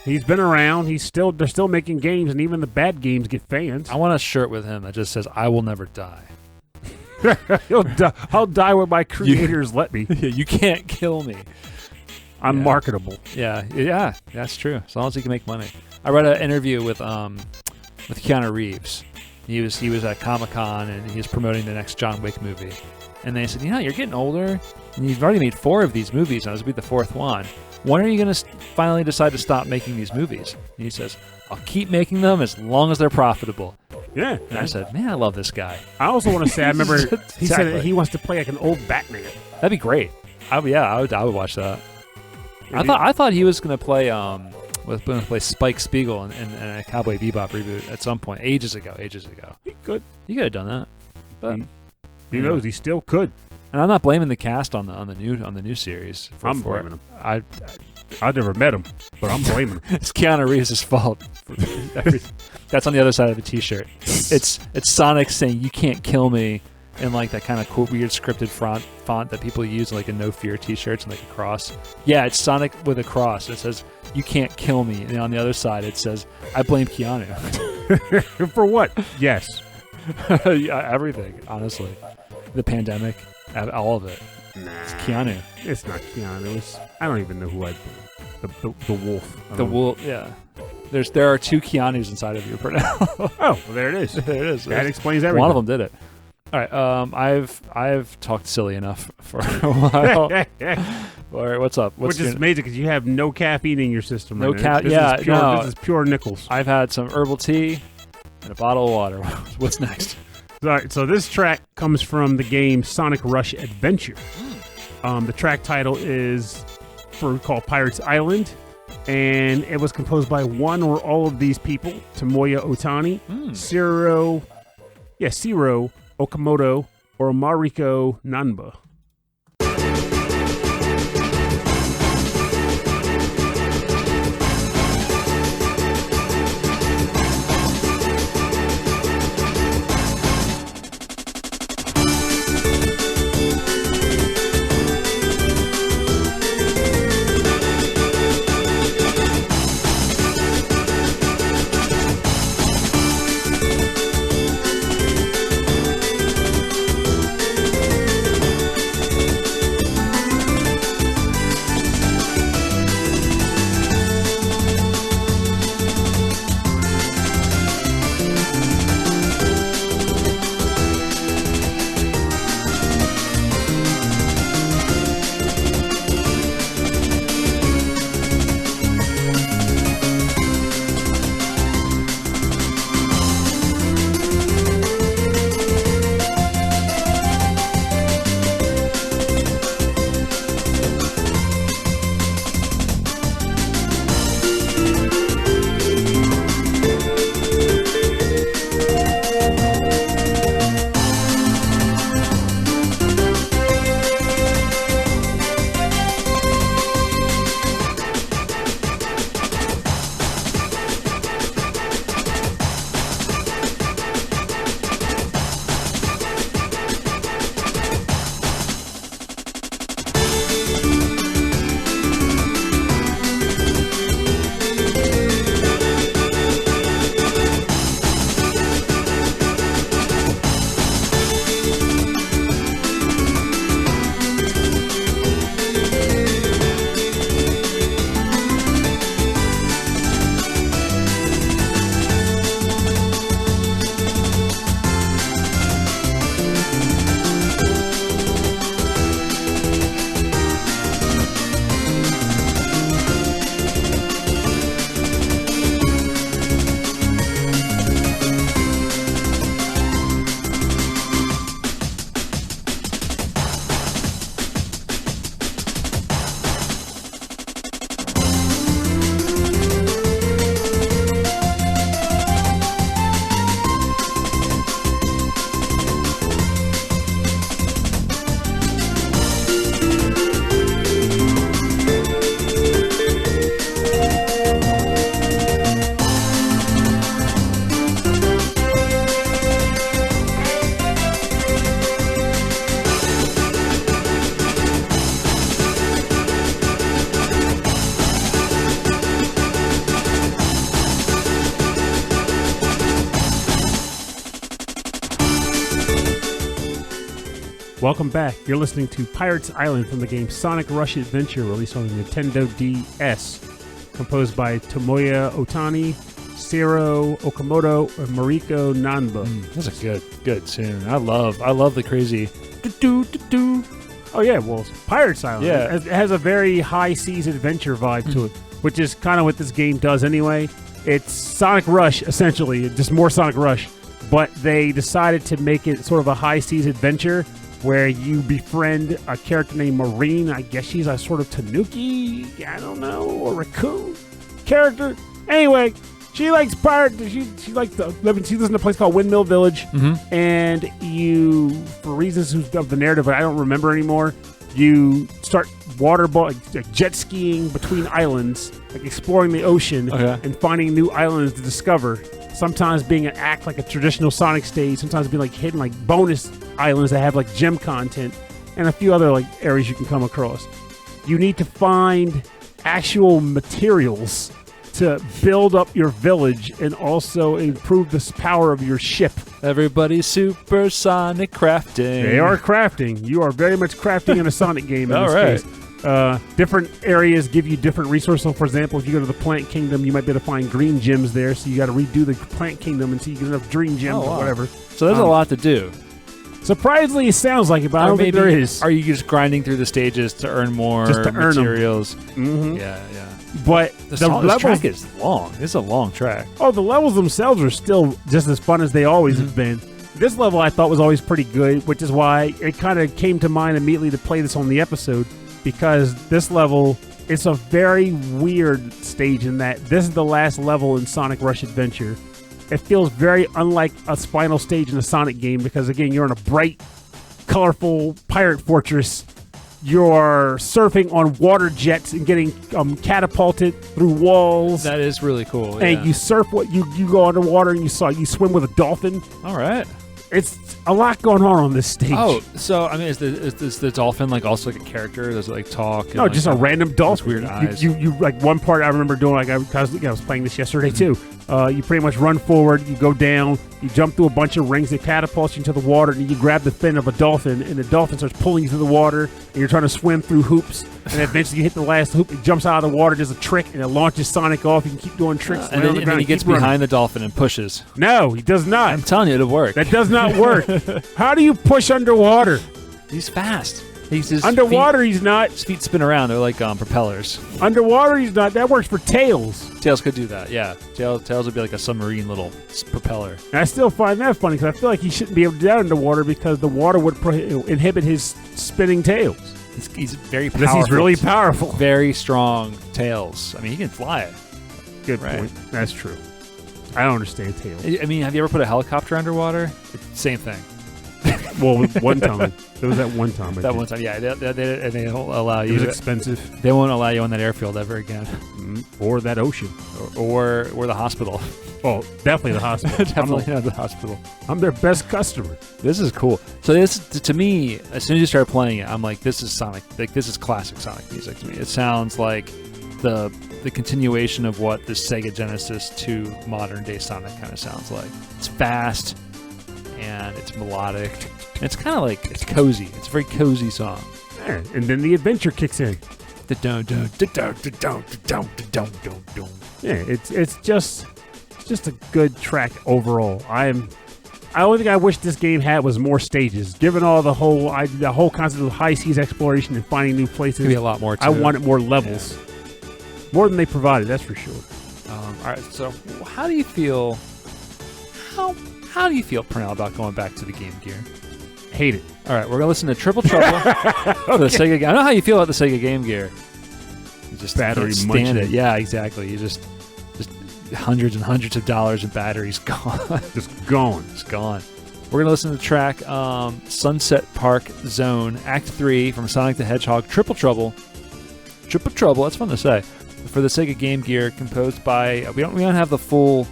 He's been around, they're still making games, and even the bad games get fans. I want a shirt with him that just says, I will never die. I'll die when my creators let me. You can't kill me. I'm marketable. Yeah, that's true. As long as he can make money. I read an interview with Keanu Reeves. He was at Comic-Con, and he was promoting the next John Wick movie. And they said, you're getting older, and you've already made 4 of these movies, and this will be the 4th one. When are you going to finally decide to stop making these movies? And he says, I'll keep making them as long as they're profitable. Yeah. And I said, man, I love this guy. I also want to say, I remember he said that he wants to play like an old Batman. That'd be great. I would watch that. I thought he was going to play Spike Spiegel in a Cowboy Bebop reboot at some point, ages ago. He could. He could have done that. But he knows he still could. And I'm not blaming the cast on the new series. I'm blaming him. I've never met him, but I'm blaming him. It's Keanu Reeves' fault. That's on the other side of the T-shirt. It's Sonic saying "You can't kill me" in like that kind of weird scripted font that people use like in No Fear T-shirts and like a cross. Yeah, it's Sonic with a cross. It says "You can't kill me," and on the other side it says "I blame Keanu." For what? Yes. Everything, honestly. The pandemic, all of it. Nah, it's Keanu. It's not Keanu. I don't even know who I'd blame. The wolf. The wolf, yeah. There are 2 Keanus inside of you for now. Oh, well, there it is. There it is. That explains everything. One of them did it. All right. I've talked silly enough for a while. All right. What's up? Which is amazing because you have no caffeine in your system. No caffeine. This is pure nickels. I've had some herbal tea and a bottle of water. What's next? All right. So this track comes from the game Sonic Rush Adventure. The track title is called Pirates Island, and it was composed by one or all of these people: Tomoya Ohtani, Seirou, Okamoto, or Mariko Nanba. Welcome back. You're listening to Pirates Island from the game Sonic Rush Adventure, released on the Nintendo DS. Composed by Tomoya Ohtani, Seirou, Okamoto, and Mariko Nanba. That's a good tune. I love the crazy do-do-do-do. Oh yeah, well, it's Pirates Island. Yeah. It has a very high seas adventure vibe to it, which is kind of what this game does anyway. It's Sonic Rush, essentially, just more Sonic Rush, but they decided to make it sort of a high seas adventure where you befriend a character named Marine. I guess she's a sort of Tanuki, I don't know, or raccoon character. Anyway, she likes pirates. She likes to live in, she lives in a place called Windmill Village, and you, for reasons of the narrative that I don't remember anymore, you start jet skiing between islands, like exploring the ocean and finding new islands to discover. Sometimes being an act like a traditional Sonic stage, sometimes being like hidden like bonus islands that have like gem content, and a few other like areas you can come across. You need to find actual materials to build up your village and also improve the power of your ship. Everybody's supersonic crafting. They are crafting. You are very much crafting in a Sonic game in this case. Different areas give you different resources. So, for example, if you go to the Plant Kingdom, you might be able to find green gems there. So you got to redo the Plant Kingdom until you get enough green gems or whatever. So there's a lot to do. Surprisingly, it sounds like it, but I don't think there is. Are you just grinding through the stages to earn more materials? Yeah. But the levels, track is long. It's a long track. Oh, the levels themselves are still just as fun as they always have been. This level I thought was always pretty good, which is why it kind of came to mind immediately to play this on the episode, because this level, it's a very weird stage in that this is the last level in Sonic Rush Adventure. It feels very unlike a final stage in a Sonic game because, again, you're in a bright, colorful pirate fortress. You're surfing on water jets and getting catapulted through walls. That is really cool. And you surf you go underwater and you swim with a dolphin. All right. It's a lot going on this stage. Oh, so I mean, is the dolphin like also like a character? Does it like talk? And, no, just a random dolphin. Weird eyes. You like one part I remember doing, like I was playing this yesterday too. You pretty much run forward, you go down, you jump through a bunch of rings, they catapult you into the water, and you grab the fin of a dolphin, and the dolphin starts pulling you through the water, and you're trying to swim through hoops, and eventually you hit the last hoop, it jumps out of the water, does a trick, and it launches Sonic off. You can keep doing tricks. And then he gets behind the dolphin and pushes. No, he does not. I'm telling you, it'll work. That does not work. How do you push underwater? He's fast. He's underwater, he's not. His feet spin around. They're like propellers. Underwater, he's not. That works for Tails. Tails could do that, yeah. Tails would be like a submarine little propeller. And I still find that funny because I feel like he shouldn't be able to do that underwater because the water would inhibit his spinning tails. He's very powerful. Because he's really powerful. Very strong tails. I mean, he can fly it. Good point. That's true. I don't understand Tails. I mean, have you ever put a helicopter underwater? Same thing. Well, one time. There was that one time. One time, yeah. They won't allow you. It was expensive. They won't allow you on that airfield ever again. Or that ocean. Or the hospital. Oh, definitely the hospital. Definitely not the hospital. I'm their best customer. This is cool. So this, to me, as soon as you start playing it, I'm like, this is Sonic. Like, this is classic Sonic music to me. It sounds like the continuation of what the Sega Genesis to modern day Sonic kind of sounds like. It's fast and it's melodic. And it's kind of like, it's cozy. It's a very cozy song. Yeah, and then the adventure kicks in. Yeah, it's just a good track overall. I only thing I wish this game had was more stages. Given all the whole concept of high seas exploration and finding new places, could be a lot more. I wanted more levels, more than they provided. That's for sure. All right. So, how do you feel? How do you feel, Pernell, about going back to the Game Gear? Hate it. All right, we're gonna listen to Triple Trouble for the Sega Game. I don't know how you feel about the Sega Game Gear. You just battery can't stand it. Yeah, exactly. You just hundreds and hundreds of dollars in batteries gone. Just gone. Just gone. We're going to listen to the track Sunset Park Zone, Act 3 from Sonic the Hedgehog, Triple Trouble. Triple Trouble, that's fun to say. For the Sega Game Gear, composed by, we don't have the full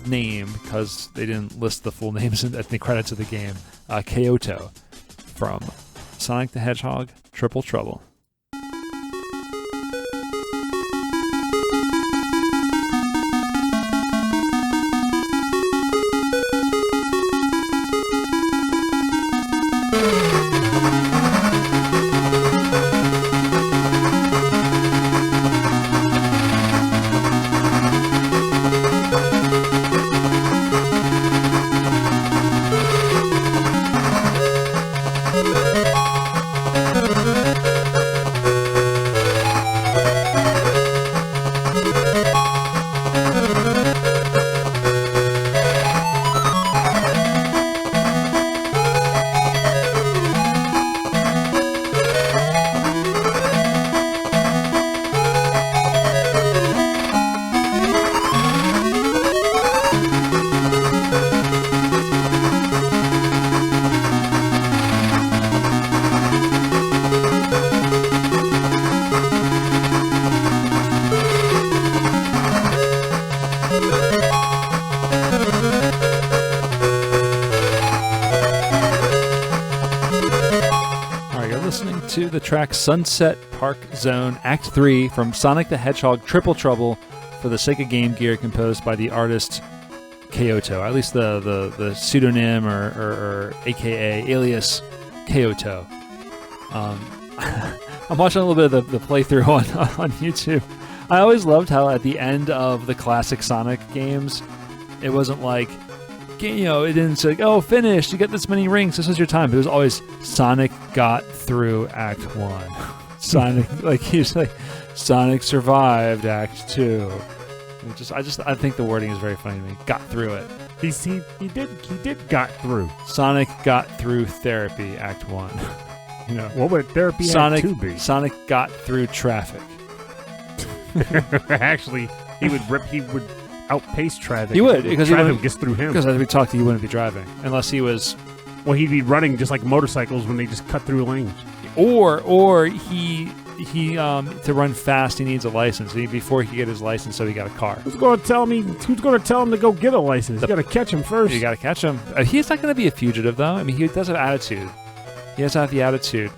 name because they didn't list the full names at the credits of the game. Kaoto from Sonic the Hedgehog, Triple Trouble. You're listening to the track Sunset Park Zone Act 3 from Sonic the Hedgehog Triple Trouble for the Sega Game Gear, composed by the artist Kaoto, at least the pseudonym or aka alias Kaoto. I'm watching a little bit of the playthrough on YouTube. I always loved how at the end of the classic Sonic games, it wasn't like, it didn't say, oh, finished, you get this many rings, this is your time. But it was always, Sonic got through Act 1. Sonic, Sonic survived Act 2. I think the wording is very funny to me. Got through it. He did got through. Sonic got through therapy, Act 1. What would therapy Sonic, Act 2 be? Sonic got through traffic. Actually, he would outpace traffic. He would, because traffic gets through him. Because as we talked, he wouldn't be driving unless he was. Well, he'd be running just like motorcycles when they just cut through lanes. Or he to run fast, he needs a license. Before he could get his license, so he got a car. Who's going to tell him to go get a license? You got to catch him first. You got to catch him. He's not going to be a fugitive, though. I mean, he does have attitude. He has to have the attitude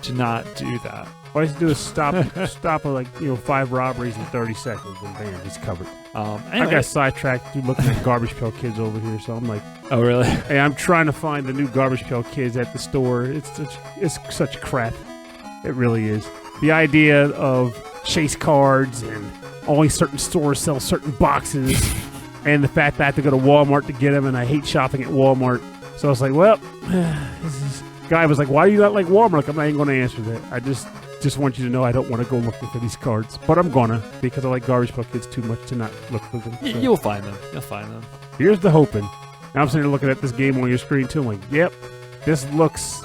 to not do that. All he has to do is stop at 5 robberies in 30 seconds, and bam, he's covered. Anyway. I got sidetracked looking at Garbage Pail Kids over here, so I'm like, oh really? Hey, I'm trying to find the new Garbage Pail Kids at the store. It's such crap. It really is. The idea of chase cards and only certain stores sell certain boxes, and the fact that I have to go to Walmart to get them, and I hate shopping at Walmart. So I was like, well, guy was like, why do you not like Walmart? I'm not even going to answer that. I just want you to know I don't want to go looking for these cards, but I'm gonna, because I like Garbage Pail Kids too much to not look for them. So. You'll find them. You'll find them. Here's the hoping. Now I'm sitting here looking at this game on your screen too. I'm like, yep, this looks.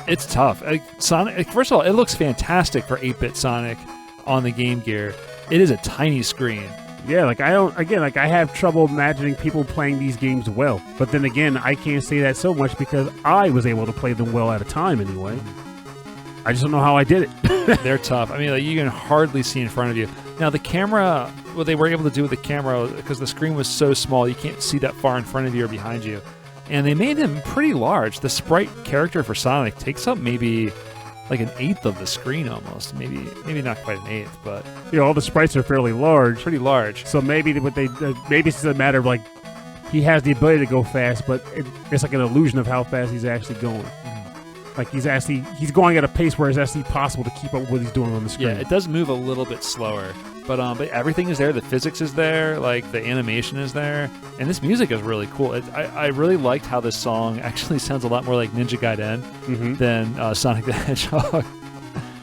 It's tough. Sonic. First of all, it looks fantastic for 8-bit Sonic on the Game Gear. It is a tiny screen. Yeah, I have trouble imagining people playing these games well. But then again, I can't say that so much because I was able to play them well at a time anyway. I just don't know how I did it. They're tough. I mean, you can hardly see in front of you. Now, the camera, what they were able to do with the camera, because the screen was so small, you can't see that far in front of you or behind you. And they made him pretty large. The sprite character for Sonic takes up maybe like an eighth of the screen almost. Maybe not quite an eighth, but... all the sprites are fairly large. Pretty large. So maybe maybe it's a matter of like, he has the ability to go fast, but it's like an illusion of how fast he's actually going. Like he's going at a pace where it's actually possible to keep up with what he's doing on the screen. Yeah, it does move a little bit slower, but everything is there. The physics is there, like the animation is there, and this music is really cool. I really liked how this song actually sounds a lot more like Ninja Gaiden than Sonic the Hedgehog.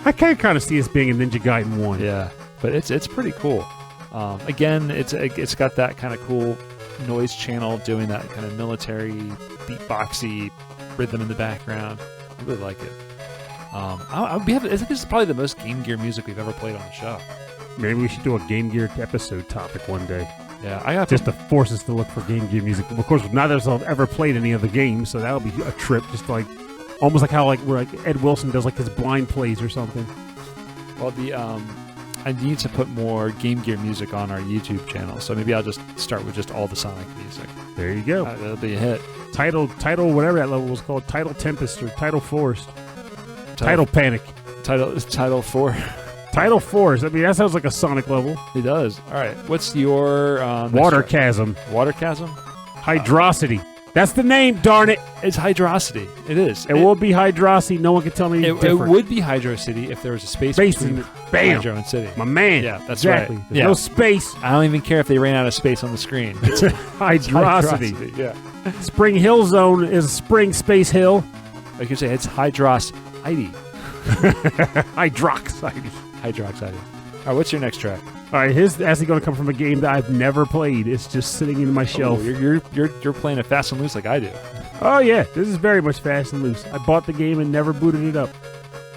I can kind of see this being a Ninja Gaiden 1. Yeah, but it's pretty cool. Again, it's got that kind of cool noise channel doing that kind of military beatboxy rhythm in the background. I really like it. I think this is probably the most Game Gear music we've ever played on the show. Maybe we should do a Game Gear episode topic one day. Yeah, I got just to force us to look for Game Gear music. Of course, neither of us have ever played any of the games, so that'll be a trip. Just like almost like how Ed Wilson does his blind plays or something. Well, I need to put more Game Gear music on our YouTube channel, so maybe I'll just start with just all the Sonic music. There you go. That'll be a hit. Title, whatever that level was called. Title Tempest or Title Forest. Title Panic. Title 4. Title Forest. I mean, that sounds like a Sonic level. It does. All right. What's your... Water Chasm. Water Chasm? Hydrosity. That's the name, darn it. It's Hydrosity. It is. It will be Hydrosity. No one can tell me it would be Hydro City if there was a space between Hydro and City. My man. Yeah, that's exactly. right. There's no space. I don't even care if they ran out of space on the screen. It's Hydrosity. Yeah. Spring Hill Zone is a spring space hill. I could say it's Hydrosity. Hydroxide. Hydroxide. All right, what's your next track? All right, his actually going to come from a game that I've never played. It's just sitting in my shelf. You're playing it fast and loose like I do. Oh yeah, this is very much fast and loose. I bought the game and never booted it up.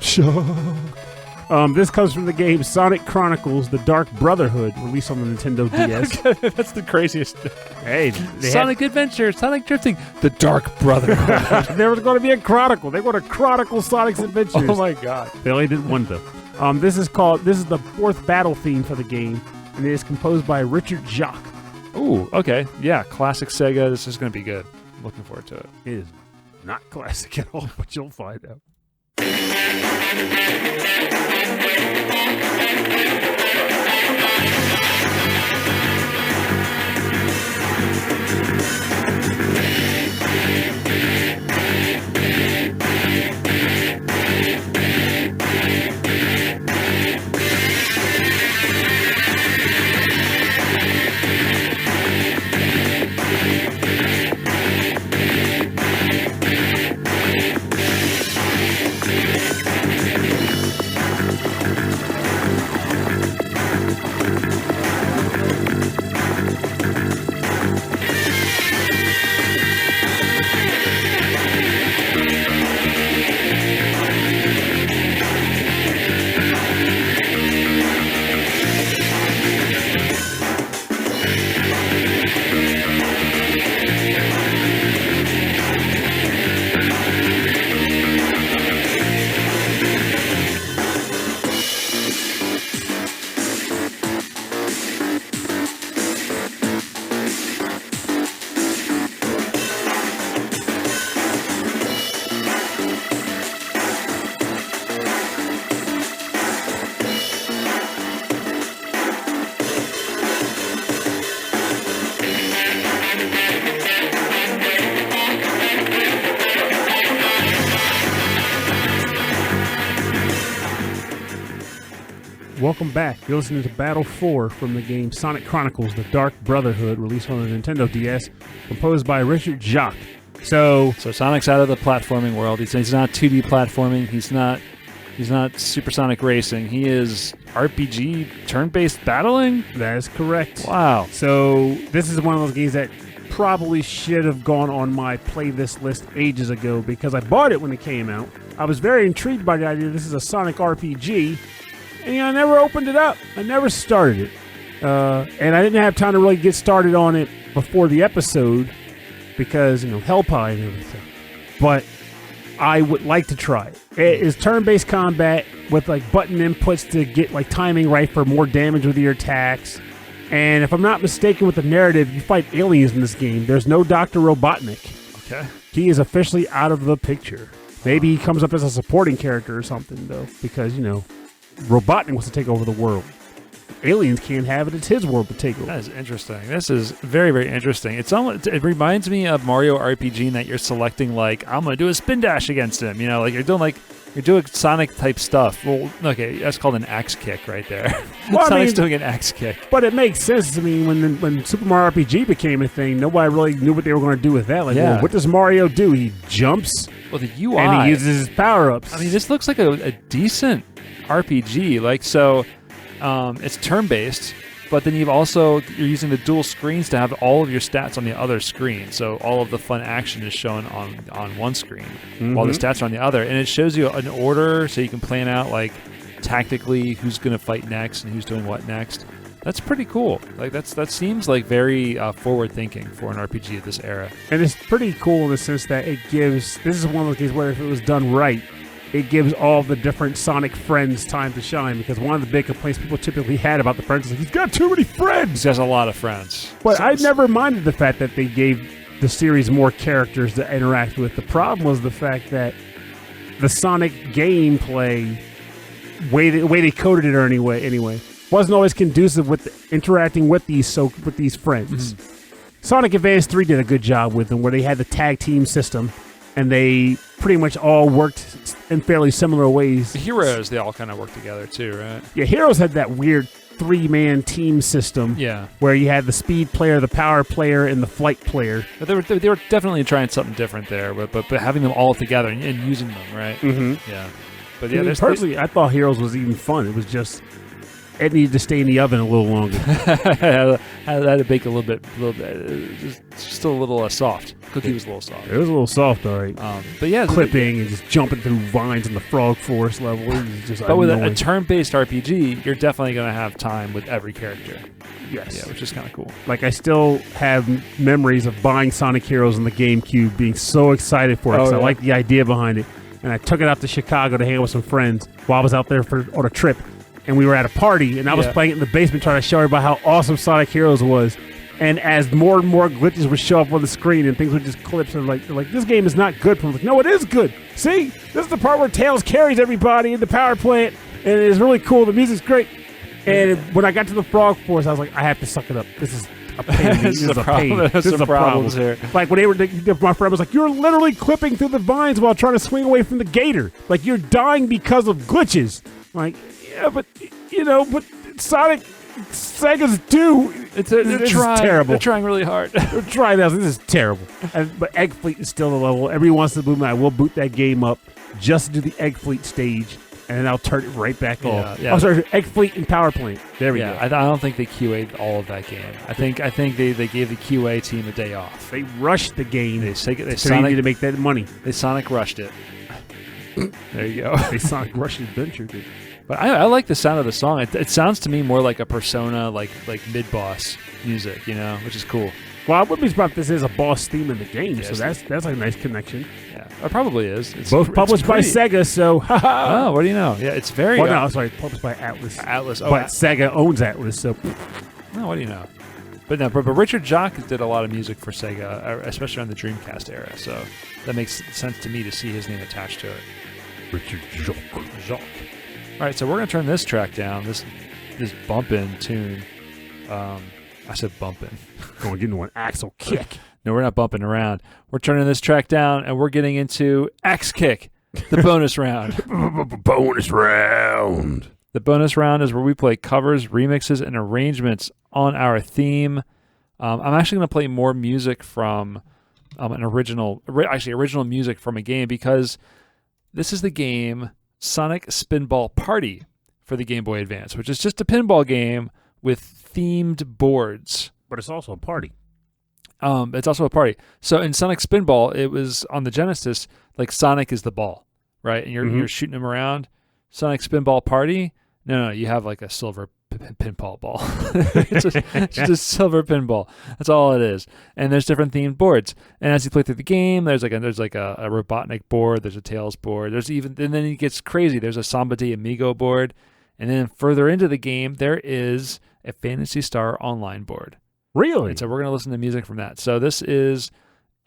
Sure. This comes from the game Sonic Chronicles: The Dark Brotherhood, released on the Nintendo DS. That's the craziest. Hey, Sonic Adventure, Sonic Drifting, The Dark Brotherhood. There was going to be a chronicle. They want to chronicle Sonic's adventures. Oh my god! They only did one though. This is the fourth battle theme for the game, and it is composed by Richard Jacques. Ooh, okay. Yeah, classic Sega. This is going to be good. Looking forward to it. It is not classic at all, but you'll find out. Welcome back. You're listening to Battle 4 from the game Sonic Chronicles, The Dark Brotherhood, released on the Nintendo DS, composed by Richard Jacques. So Sonic's out of the platforming world. He's not 2D platforming. He's not Supersonic Racing. He is RPG turn-based battling? That is correct. Wow. So this is one of those games that probably should have gone on my playlist list ages ago because I bought it when it came out. I was very intrigued by the idea this is a Sonic RPG, and I never opened it up. I never started it. And I didn't have time to really get started on it before the episode because, Hell Pie and everything. But I would like to try it. It is turn-based combat with button inputs to get timing right for more damage with your attacks. And if I'm not mistaken with the narrative, you fight aliens in this game. There's no Dr. Robotnik. Okay. He is officially out of the picture. Maybe he comes up as a supporting character or something, though, because, Robotnik wants to take over the world. Aliens can't have it. It's his world to take over. That is interesting. This is very, very interesting. It reminds me of Mario RPG in that you're selecting, I'm going to do a spin dash against him. You're doing Sonic type stuff. Well, okay, that's called an axe kick right there. Well, Sonic's doing an axe kick. But it makes sense. When Super Mario RPG became a thing, nobody really knew what they were going to do with that. Well, what does Mario do? He jumps. Well, the UI. And he uses his power-ups. This looks like a decent RPG. It's turn-based, but then you're using the dual screens to have all of your stats on the other screen. So all of the fun action is shown on one screen, while the stats are on the other. And it shows you an order, so you can plan out tactically who's going to fight next and who's doing what next. That's pretty cool. That seems very forward-thinking for an RPG of this era. And it's pretty cool in the sense that this is one of those games where if it was done right, it gives all the different Sonic friends time to shine, because one of the big complaints people typically had about the friends is he's got too many friends. He has a lot of friends. But I never minded the fact that they gave the series more characters to interact with. The problem was the fact that the Sonic gameplay, way they coded it anyway, wasn't always conducive with interacting with these friends. Sonic Advance 3 did a good job with them, where they had the tag team system, and they pretty much all worked in fairly similar ways. The heroes, they all kind of work together too, right? Yeah, Heroes had that weird 3-man team system. Yeah. Where you had the speed player, the power player, and the flight player. But they were definitely trying something different there, but having them all together and using them, right? Mm-hmm. Yeah. But yeah, personally, I thought Heroes was even fun. It was just it needed to stay in the oven a little longer. Had to bake a little bit, just a little soft. Cookie was a little soft. It was a little soft, all right. But yeah, clipping and just jumping through vines in the Frog Forest level. It was just but with a turn-based RPG, you're definitely going to have time with every character. Yes. Yeah, which is kind of cool. I still have memories of buying Sonic Heroes on the GameCube, being so excited for it because I liked the idea behind it. And I took it out to Chicago to hang out with some friends while I was out there on a trip. And we were at a party, and I was playing it in the basement trying to show everybody how awesome Sonic Heroes was. And as more and more glitches would show up on the screen and things would just clips and like this game is not good. Like, no, it is good. See, this is the part where Tails carries everybody in the power plant, and it is really cool. The music's great. And when I got to the Frog Force, I was like, I have to suck it up. This is a pain. This is a pain. This is a problem. Here. Like when they were, my friend was like, "You're literally clipping through the vines while trying to swing away from the gator. Like you're dying because of glitches." I'm like, yeah, but but Sonic. Sega's do. They're trying. Terrible. They're trying really hard. They're trying. This is terrible. But Egg Fleet is still the level. Every once in a blue moon, I will boot that game up just to do the Egg Fleet stage, and then I'll turn it right back off. Yeah. Oh, sorry, Egg Fleet and Power Plant. There we go. I don't think they QA'd all of that game. I think they gave the QA team a day off. They rushed the game. They Sonic to make that money. They Sonic rushed it. There you go. They Sonic rushed Adventure, dude. But I like the sound of the song. It sounds to me more like a Persona, like mid-boss music, which is cool. Well, I wouldn't be surprised if this is a boss theme in the game, so that's a nice connection. Yeah, it probably is. Both published by Sega, so oh, what do you know? Yeah, it's very. Well, no, sorry, published by Atlas. Atlas, but Sega owns Atlas, so. No, what do you know? But Richard Jacques did a lot of music for Sega, especially on the Dreamcast era. So that makes sense to me to see his name attached to it. Richard Jacques. All right, so we're going to turn this track down, this bumpin' tune. I said bumpin'. Going to get into one axle kick. No, we're not bumping around. We're turning this track down, and we're getting into Axe Kick, the bonus round. Bonus round. The bonus round is where we play covers, remixes, and arrangements on our theme. I'm actually going to play more music from original music from a game, because this is the game Sonic Spinball Party for the Game Boy Advance, which is just a pinball game with themed boards. But it's also a party. It's also a party. So in Sonic Spinball, it was on the Genesis, like Sonic is the ball, right? And you're shooting him around. Sonic Spinball Party, no, you have like a silver pinball ball. it's just a silver pinball. That's all it is. And there's different themed boards. And as you play through the game, there's like a Robotnik board. There's a Tails board. And then it gets crazy. There's a Samba de Amigo board. And then further into the game, there is a Phantasy Star Online board. Really? And so we're going to listen to music from that. So this is,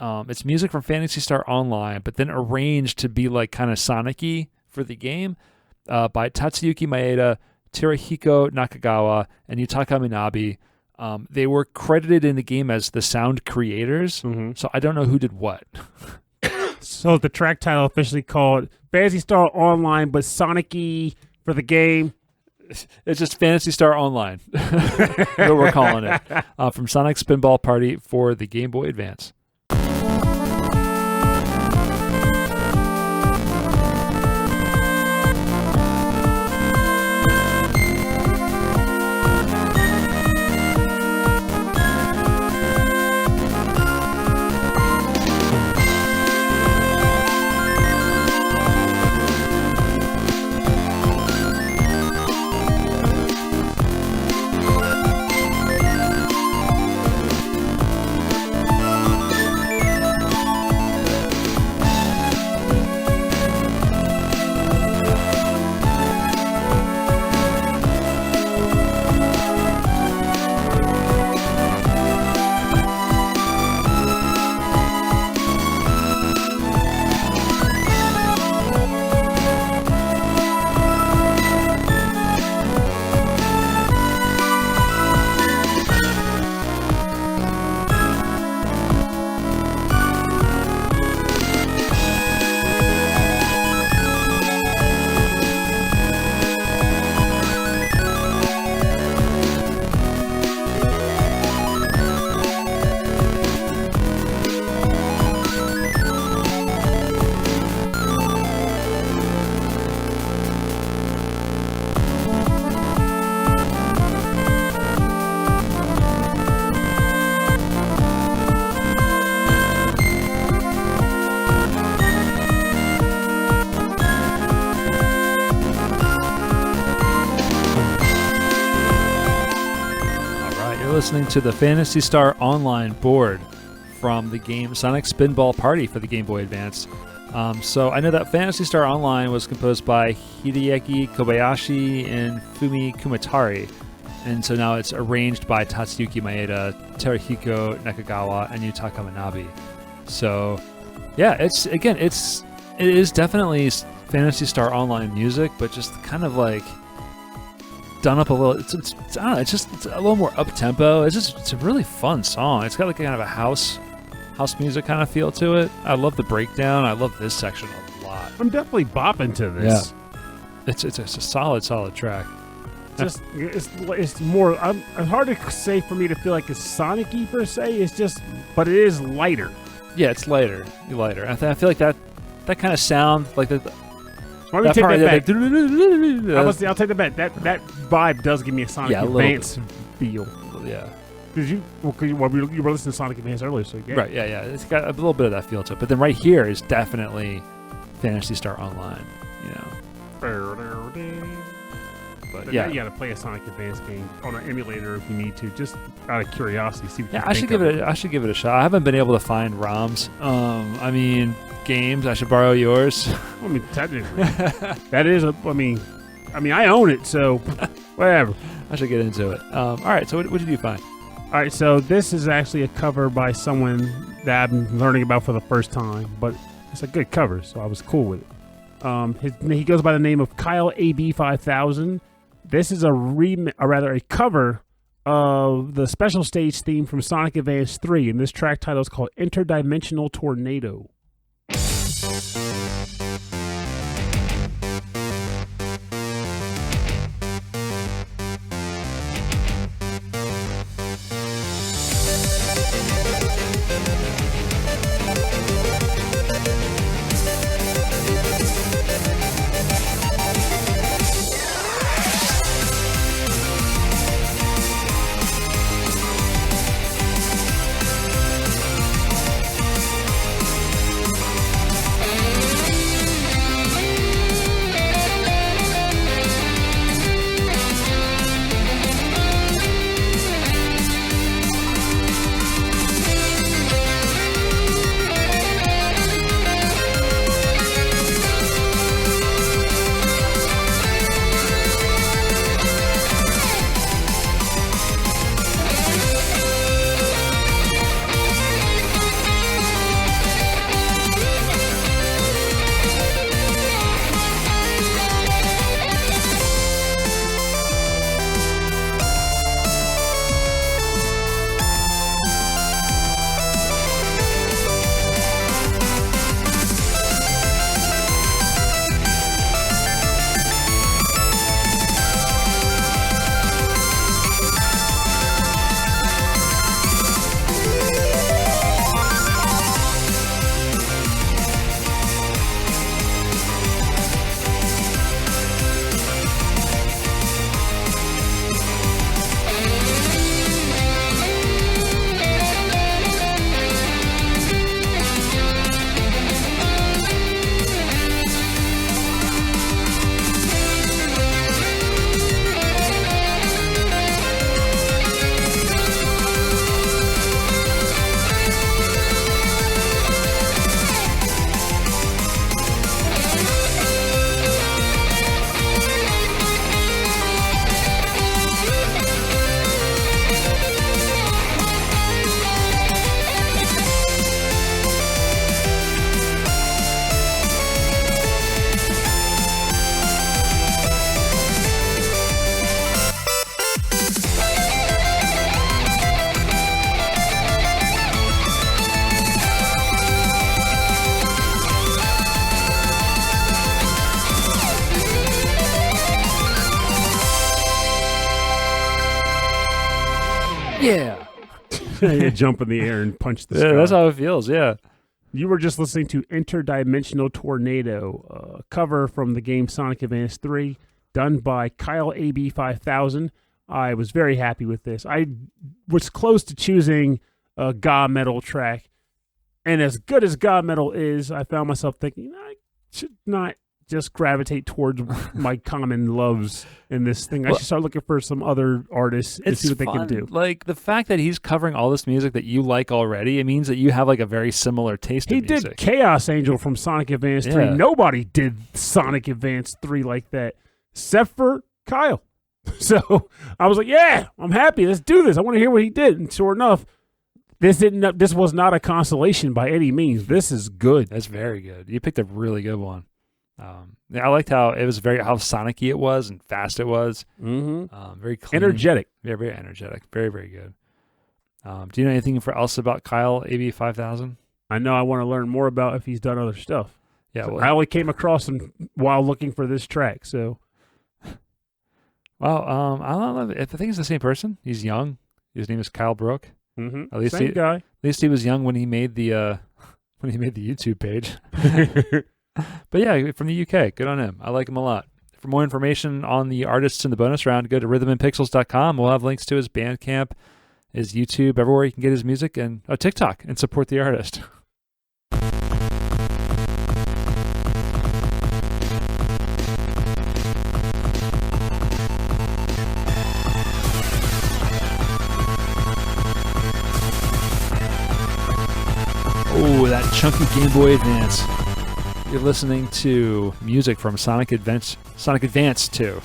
it's music from Phantasy Star Online, but then arranged to be like kind of Sonic-y for the game by Tatsuyuki Maeda, Teruhiko Nakagawa, and Yutaka Minobe. They were credited in the game as the sound creators, so I don't know who did what. So the track title officially called Phantasy Star Online, but Sonic-y for the game. It's just Phantasy Star Online. That's what we're calling it. From Sonic Spinball Party for the Game Boy Advance. Listening to the Phantasy Star Online board from the game Sonic Spinball Party for the Game Boy Advance. So I know that Phantasy Star Online was composed by Hideaki Kobayashi and Fumi Kumatari. And so now it's arranged by Tatsuyuki Maeda, Teruhiko Nakagawa, and Yutaka Minobe. So, yeah, it is definitely Phantasy Star Online music, but just kind of like done up a little. It's I don't know. It's a little more up tempo. It's a really fun song. It's got like kind of a house music kind of feel to it. I love the breakdown. I love this section a lot. I'm definitely bopping to this. Yeah. It's a solid track. It's more. It's hard to say for me to feel like it's Sonic-y per se. It's just, but it is lighter. Yeah, it's lighter. I feel like that kind of sound like the. Let me take that back. Like, I'll take that back. That vibe does give me a Sonic Advance feel. Yeah. Because you were listening to Sonic Advance earlier, so yeah. Right. Yeah. It's got a little bit of that feel to it, but then right here is definitely Phantasy Star Online. You know. But yeah, you got to play a Sonic Advance game on an emulator if you need to, just out of curiosity. See what you I should give it a shot. I haven't been able to find ROMs. I mean, games. I should borrow yours. I mean, technically, that is a. I mean, I own it, so whatever. I should get into it. All right. So, what did you find? All right. So this is actually a cover by someone that I'm learning about for the first time, but it's a good cover, so I was cool with it. He goes by the name of Kyle AB5000. This is a cover of the special stage theme from Sonic Advance 3, and this track title is called Interdimensional Tornado. Yeah. You jump in the air and punch the sky. That's how it feels, yeah. You were just listening to Interdimensional Tornado, a cover from the game Sonic Advance 3, done by Kyle AB5000. I was very happy with this. I was close to choosing a Ga Metal track, and as good as Ga Metal is, I found myself thinking, I should not just gravitate towards my common loves in this thing. I should start looking for some other artists and see what they can do. Like, the fact that he's covering all this music that you like already, it means that you have like a very similar taste in music. He did Chaos Angel from Sonic Advance 3. Nobody did Sonic Advance 3 like that, except for Kyle. So I was like, yeah, I'm happy. Let's do this. I want to hear what he did. And sure enough, this was not a consolation by any means. This is good. That's very good. You picked a really good one. I liked how it was how Sonic-y it was and fast it was. Mm-hmm. Very clean. Energetic. Yeah, very energetic. Very, very good. Do you know anything else about Kyle AB 5000? I know I want to learn more about if he's done other stuff. Yeah, so I only came across him while looking for this track. So, well, I don't know. I think it's the same person. He's young. His name is Kyle Brook. Mm-hmm. At least same guy. At least he was young when he made the YouTube page. But yeah, from the UK. Good on him. I like him a lot. For more information on the artists in the bonus round, go to rhythmandpixels.com. We'll have links to his Bandcamp, his YouTube, everywhere you can get his music, and TikTok, and support the artist. Oh, that chunky Game Boy Advance. You're listening to music from Sonic Advance 2.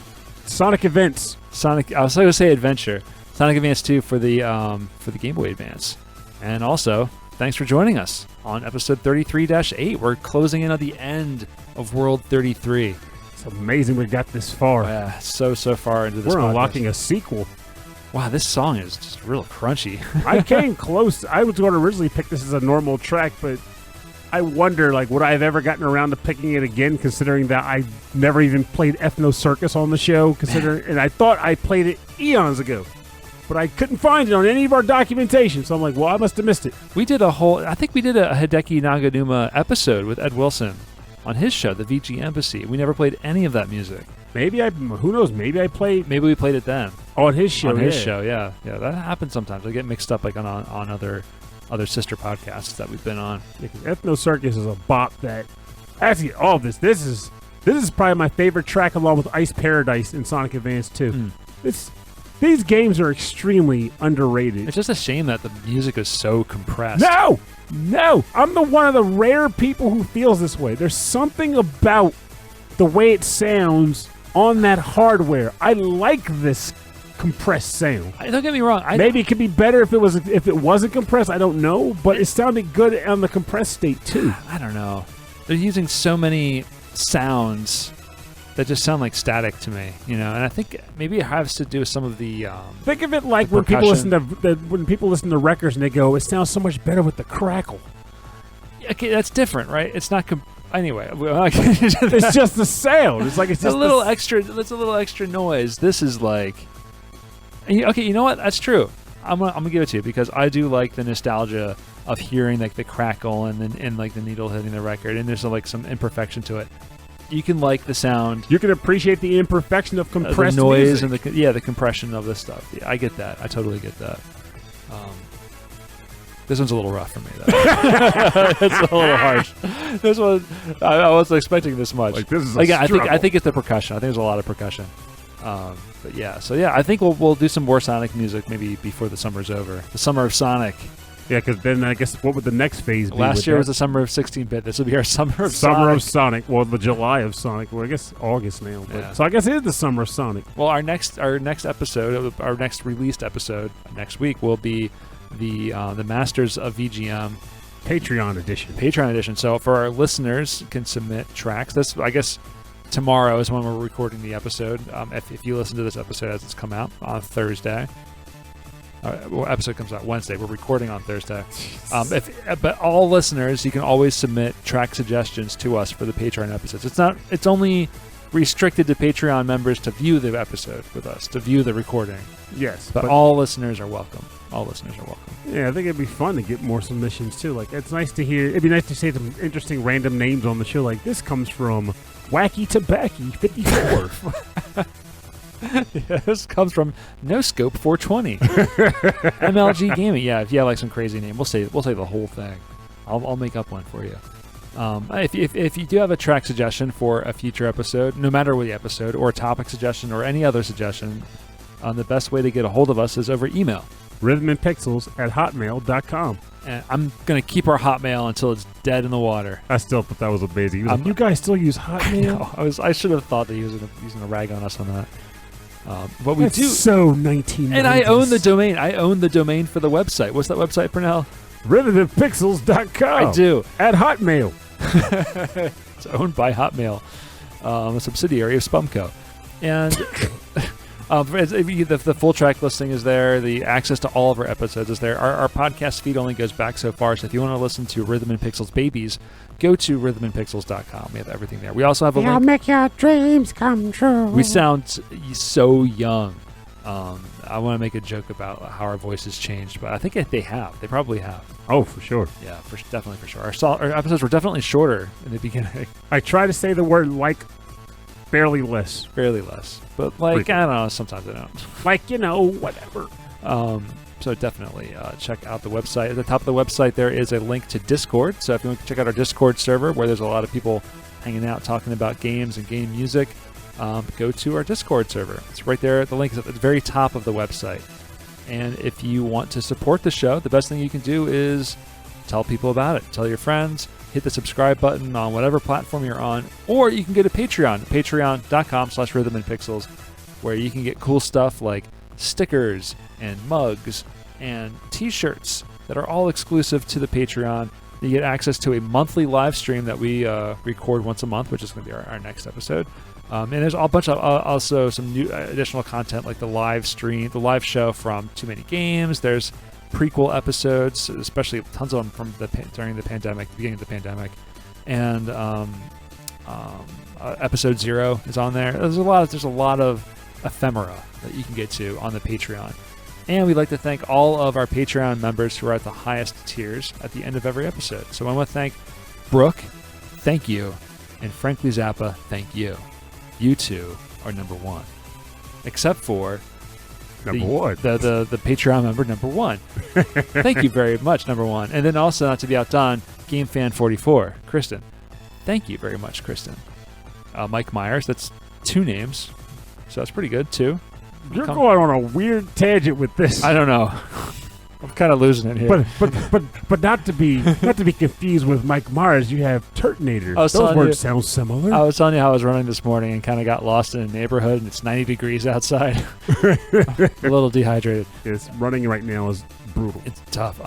Sonic Events. I was going to say Adventure. Sonic Advance 2 for the Game Boy Advance. And also, thanks for joining us on episode 33-8. We're closing in on the end of World 33. It's amazing we got this far. Yeah, so far into this. We're podcast. unlocking a sequel. Wow, this song is just real crunchy. I came close. I was going to originally pick this as a normal track, but I wonder, would I have ever gotten around to picking it again, considering that I never even played Ethno Circus on the show, and I thought I played it eons ago, but I couldn't find it on any of our documentation, so I'm like, well, I must have missed it. I think we did a Hideki Naganuma episode with Ed Wilson on his show, the VG Embassy. We never played any of that music. Who knows, maybe we played it then. On his show, yeah. That happens sometimes. I get mixed up on other sister podcasts that we've been on. Ethno Circus is a bop that actually all of this is probably my favorite track along with Ice Paradise in Sonic Advance 2. These games are extremely underrated. It's just a shame that the music is so compressed. No, I'm one of the rare people who feels this way. There's something about the way it sounds on that hardware. I like this compressed sound. Don't get me wrong. Maybe it could be better if it wasn't compressed. I don't know, but it sounded good on the compressed state too. I don't know. They're using so many sounds that just sound like static to me, and I think maybe it has to do with some of the. Think of it like when people listen to records and they go, "It sounds so much better with the crackle." Okay, that's different, right? It's not. Anyway, it's just the sound. It's just a little extra. That's a little extra noise. This is like. Okay, you know what? That's true. I'm gonna give it to you because I do like the nostalgia of hearing the crackle and the needle hitting the record, and there's some imperfection to it. You can like the sound. You can appreciate the imperfection of compressed the noise music. And the compression of this stuff. Yeah, I get that. I totally get that. This one's a little rough for me, though. It's a little harsh. This one, I wasn't expecting this much. This is I think it's the percussion. I think there's a lot of percussion. But yeah, I think we'll do some more Sonic music maybe before the summer's over. The summer of Sonic. Yeah, because then I guess what would the next phase be? Last year was the summer of 16-bit. This will be our summer of Sonic. Summer of Sonic. Well, the July of Sonic. Well, I guess August now. Yeah. So I guess it is the summer of Sonic. Well, our next episode, our next released episode next week will be the Masters of VGM Patreon edition. So for our listeners, can submit tracks. That's, I guess, tomorrow is when we're recording the episode. If you listen to this episode as it's come out on Thursday. Episode comes out Wednesday. We're recording on Thursday. But all listeners, you can always submit track suggestions to us for the Patreon episodes. It's only restricted to Patreon members to view the episode with us, to view the recording. Yes, but all listeners are welcome. Yeah, I think it'd be fun to get more submissions too. It's nice to hear. It'd be nice to say some interesting random names on the show. Like this comes from Wacky Tobacky 54. Yeah, this comes from No Scope 420. MLG Gaming. Yeah, if you have some crazy name, we'll say the whole thing. I'll make up one for you. If you do have a track suggestion for a future episode, no matter what the episode, or a topic suggestion, or any other suggestion, the best way to get a hold of us is over email. rhythmandpixels@hotmail.com. And I'm going to keep our Hotmail until it's dead in the water. I still thought that was amazing. You guys still use Hotmail? I should have thought that he was using a rag on us on that. But we That's do. so 1990s. And I own the domain. I own the domain for the website. What's that website, Pernell? RhythmandPixels.com. I do. At Hotmail. It's owned by Hotmail, a subsidiary of Spumco. And the full track listing is there. The access to all of our episodes is there. Our podcast feed only goes back so far. So if you want to listen to Rhythm and Pixels Babies, go to rhythmandpixels.com. We have everything there. We also have a link. Make your dreams come true. We sound so young. I want to make a joke about how our voices changed, but I think they have. They probably have. Oh, for sure. Yeah, definitely for sure. Our episodes were definitely shorter in the beginning. I try to say the word like barely less. Barely less. But I don't know, sometimes I don't. Whatever. So definitely check out the website. At the top of the website, there is a link to Discord. So if you want to check out our Discord server, where there's a lot of people hanging out talking about games and game music, go to our Discord server. It's right there. The link is at the very top of the website. And if you want to support the show, the best thing you can do is tell people about it. Tell your friends. Hit the subscribe button on whatever platform you're on. Or you can go to Patreon, patreon.com/rhythmandpixels, where you can get cool stuff like stickers and mugs and t-shirts that are all exclusive to the Patreon. You get access to a monthly live stream that we record once a month, which is going to be our next episode. And there's a bunch of also some new additional content like the live show from Too Many Games. There's prequel episodes, especially tons of them from during the pandemic, the beginning of the pandemic, and episode 0 is on there. There's a lot of ephemera that you can get to on the Patreon. And we'd like to thank all of our Patreon members who are at the highest tiers at the end of every episode. So I want to thank Brooke, thank you, and Frankly Zappa, thank you. You two are number 1. Except for Number 1. The Patreon member number 1. Thank you very much, number 1. And then also, not to be outdone, GameFan44, Kristen. Thank you very much, Kristen. Mike Myers, that's 2 names. So that's pretty good, 2. You're going on a weird tangent with this. I don't know. I'm kind of losing it here. But not to be confused with Mike Myers, you have Turtonator. Those words sound similar. I was telling you how I was running this morning and kind of got lost in a neighborhood, and it's 90 degrees outside. A little dehydrated. Yes, running right now is brutal. It's tough.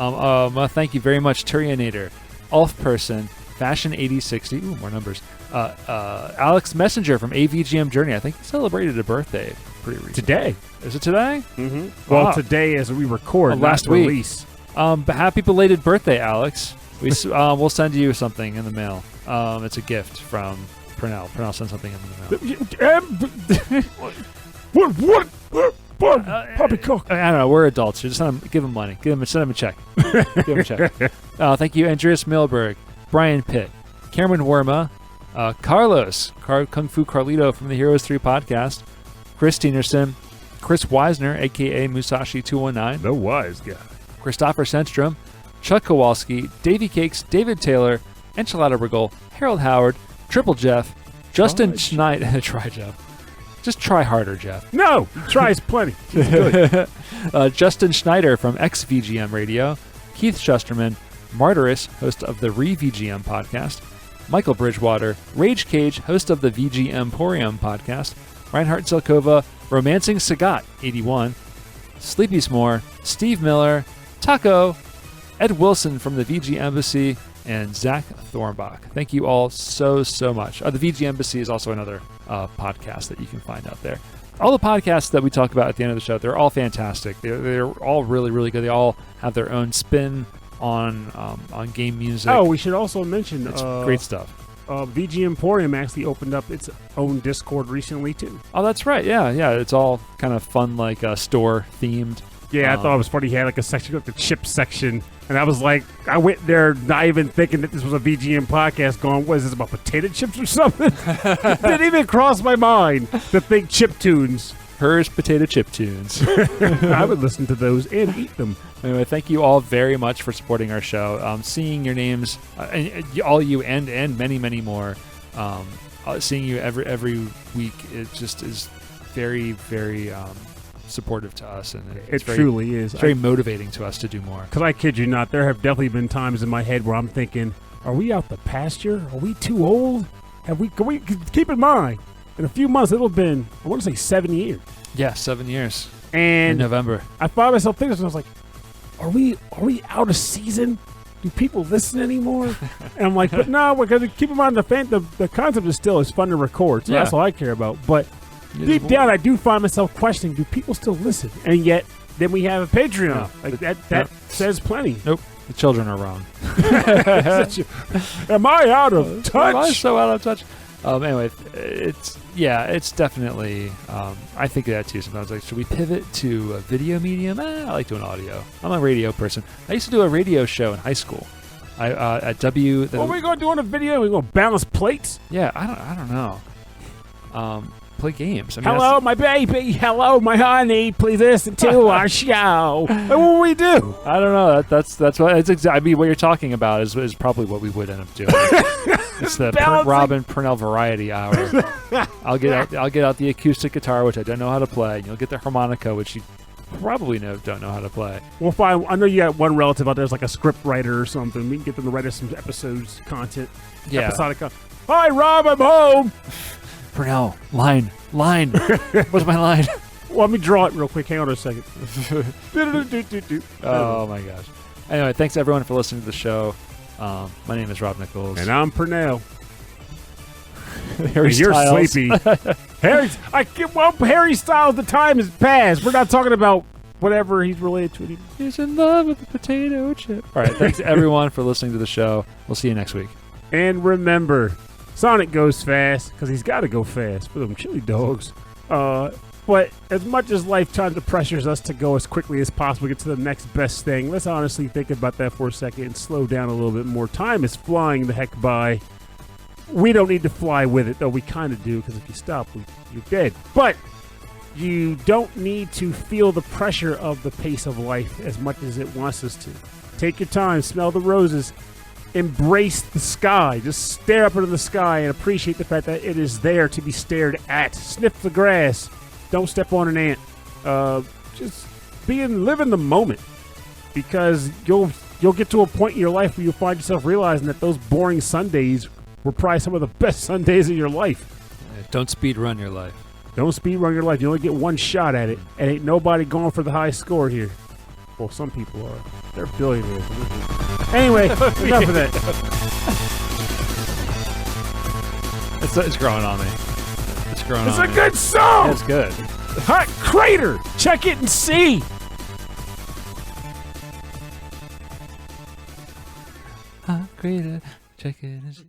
Thank you very much, Turionator, Ulf Person, Fashion 8060. Ooh, more numbers. Alex Messenger from AVGM Journey. I think he celebrated a birthday pretty recently. Today. Is it today? Mm-hmm. Well, today as we record, last week. Release. But happy belated birthday, Alex. We'll send you something in the mail. It's a gift from Pernell. Pernell sent something in the mail. What? Poppycock. I don't know. We're adults. Just give him money. Send him a check. Give him a check. Thank you, Andreas Milberg, Brian Pitt, Cameron Worma, Carlos, Kung Fu Carlito from the Heroes 3 podcast, Chris Tienerson, Chris Weisner, a.k.a. Musashi219. The wise guy. Christopher Senstrom, Chuck Kowalski, Davey Cakes, David Taylor, Enchilada Riggle, Harold Howard, Triple Jeff, Justin Schneider. Try, Jeff. Just try harder, Jeff. No, he tries plenty. He's good. Justin Schneider from XVGM Radio, Keith Shusterman, Martyrus, host of the Re-VGM podcast, Michael Bridgewater, Rage Cage, host of the VG Emporium podcast, Reinhard Zelkova, Romancing Sagat, 81, Sleepy S'more, Steve Miller, Taco, Ed Wilson from the VG Embassy, and Zach Thornbach. Thank you all so much. The VG Embassy is also another podcast that you can find out there. All the podcasts that we talk about at the end of the show, they're all fantastic. They're all really, really good. They all have their own spin on game music. Oh, we should also mention it's great stuff. VG Emporium actually opened up its own Discord recently too. Oh, that's right. Yeah. It's all kind of fun, like store themed. Yeah, I thought it was funny. He had like a section, like the chip section, and I was like, I went there not even thinking that this was a VGM podcast. Going, what is this about potato chips or something? It didn't even cross my mind to think chip tunes. Hers potato chip tunes. I would listen to those and eat them. Anyway, thank you all very much for supporting our show. Seeing your names, all you and many more, seeing you every week, it just is very, very supportive to us, and it truly is. It's very motivating to us to do more. Because I kid you not, there have definitely been times in my head where I'm thinking, are we out the pasture? Are we too old? Can we keep in mind, in a few months, it'll have been, I want to say 7 years. Yeah, 7 years. In And November. I found myself thinking, I was like, are we out of season? Do people listen anymore? And I'm like, but no, because keep in mind the concept is still fun to record, so that's all I care about. But deep down, I do find myself questioning: do people still listen? And yet, then we have a Patreon. That says plenty. Nope, the children are wrong. Am I out of touch? Am I so out of touch? Anyway, it's definitely. I think that too. Sometimes like, should we pivot to a video medium? I like doing audio. I'm a radio person. I used to do a radio show in high school. At W. What are we going to do on a video? We're going to balance plates? Yeah, I don't know. Play games. I mean, hello, my baby. Hello, my honey. Please listen to our show. What will we do? I don't know. That's what it's. I mean, what you're talking about is probably what we would end up doing. It's the Robin Purnell Variety Hour. I'll get out the acoustic guitar, which I don't know how to play, and you'll get the harmonica, which you probably don't know how to play. Well, fine. I know you got one relative out there that's like a script writer or something. We can get them to write us some episodes, content. Yeah. Episodic. Hi, Rob. I'm home. Purnell, line. What's my line? Well, let me draw it real quick. Hang on a second. Oh my gosh. Anyway, thanks everyone for listening to the show. My name is Rob Nichols. And I'm Purnell. Harry You're Styles. sleepy. Harry Styles, the time has passed. We're not talking about whatever he's related to anymore. He's in love with the potato chip. All right, thanks everyone for listening to the show. We'll see you next week. And remember, Sonic goes fast because he's got to go fast for them chili dogs. But as much as life tries to pressures us to go as quickly as possible, get to the next best thing, let's honestly think about that for a second and slow down a little bit more. Time is flying the heck by. We don't need to fly with it, though we kind of do, because if you stop, you're dead. But you don't need to feel the pressure of the pace of life as much as it wants us to. Take your time, smell the roses, embrace the sky. Just stare up into the sky and appreciate the fact that it is there to be stared at. Sniff the grass. Don't step on an ant. Just live in the moment, because you'll get to a point in your life where you'll find yourself realizing that those boring Sundays were probably some of the best Sundays of your life. Don't speed run your life. Don't speed run your life. You only get one shot at it, and ain't nobody going for the high score here. Well, some people are. They're billionaires. Anyway, enough of that. It's growing on me. It's growing It's on a me. good song. Yeah, it's good. Hot Crater. Check it and see. Hot Crater. Check it and see.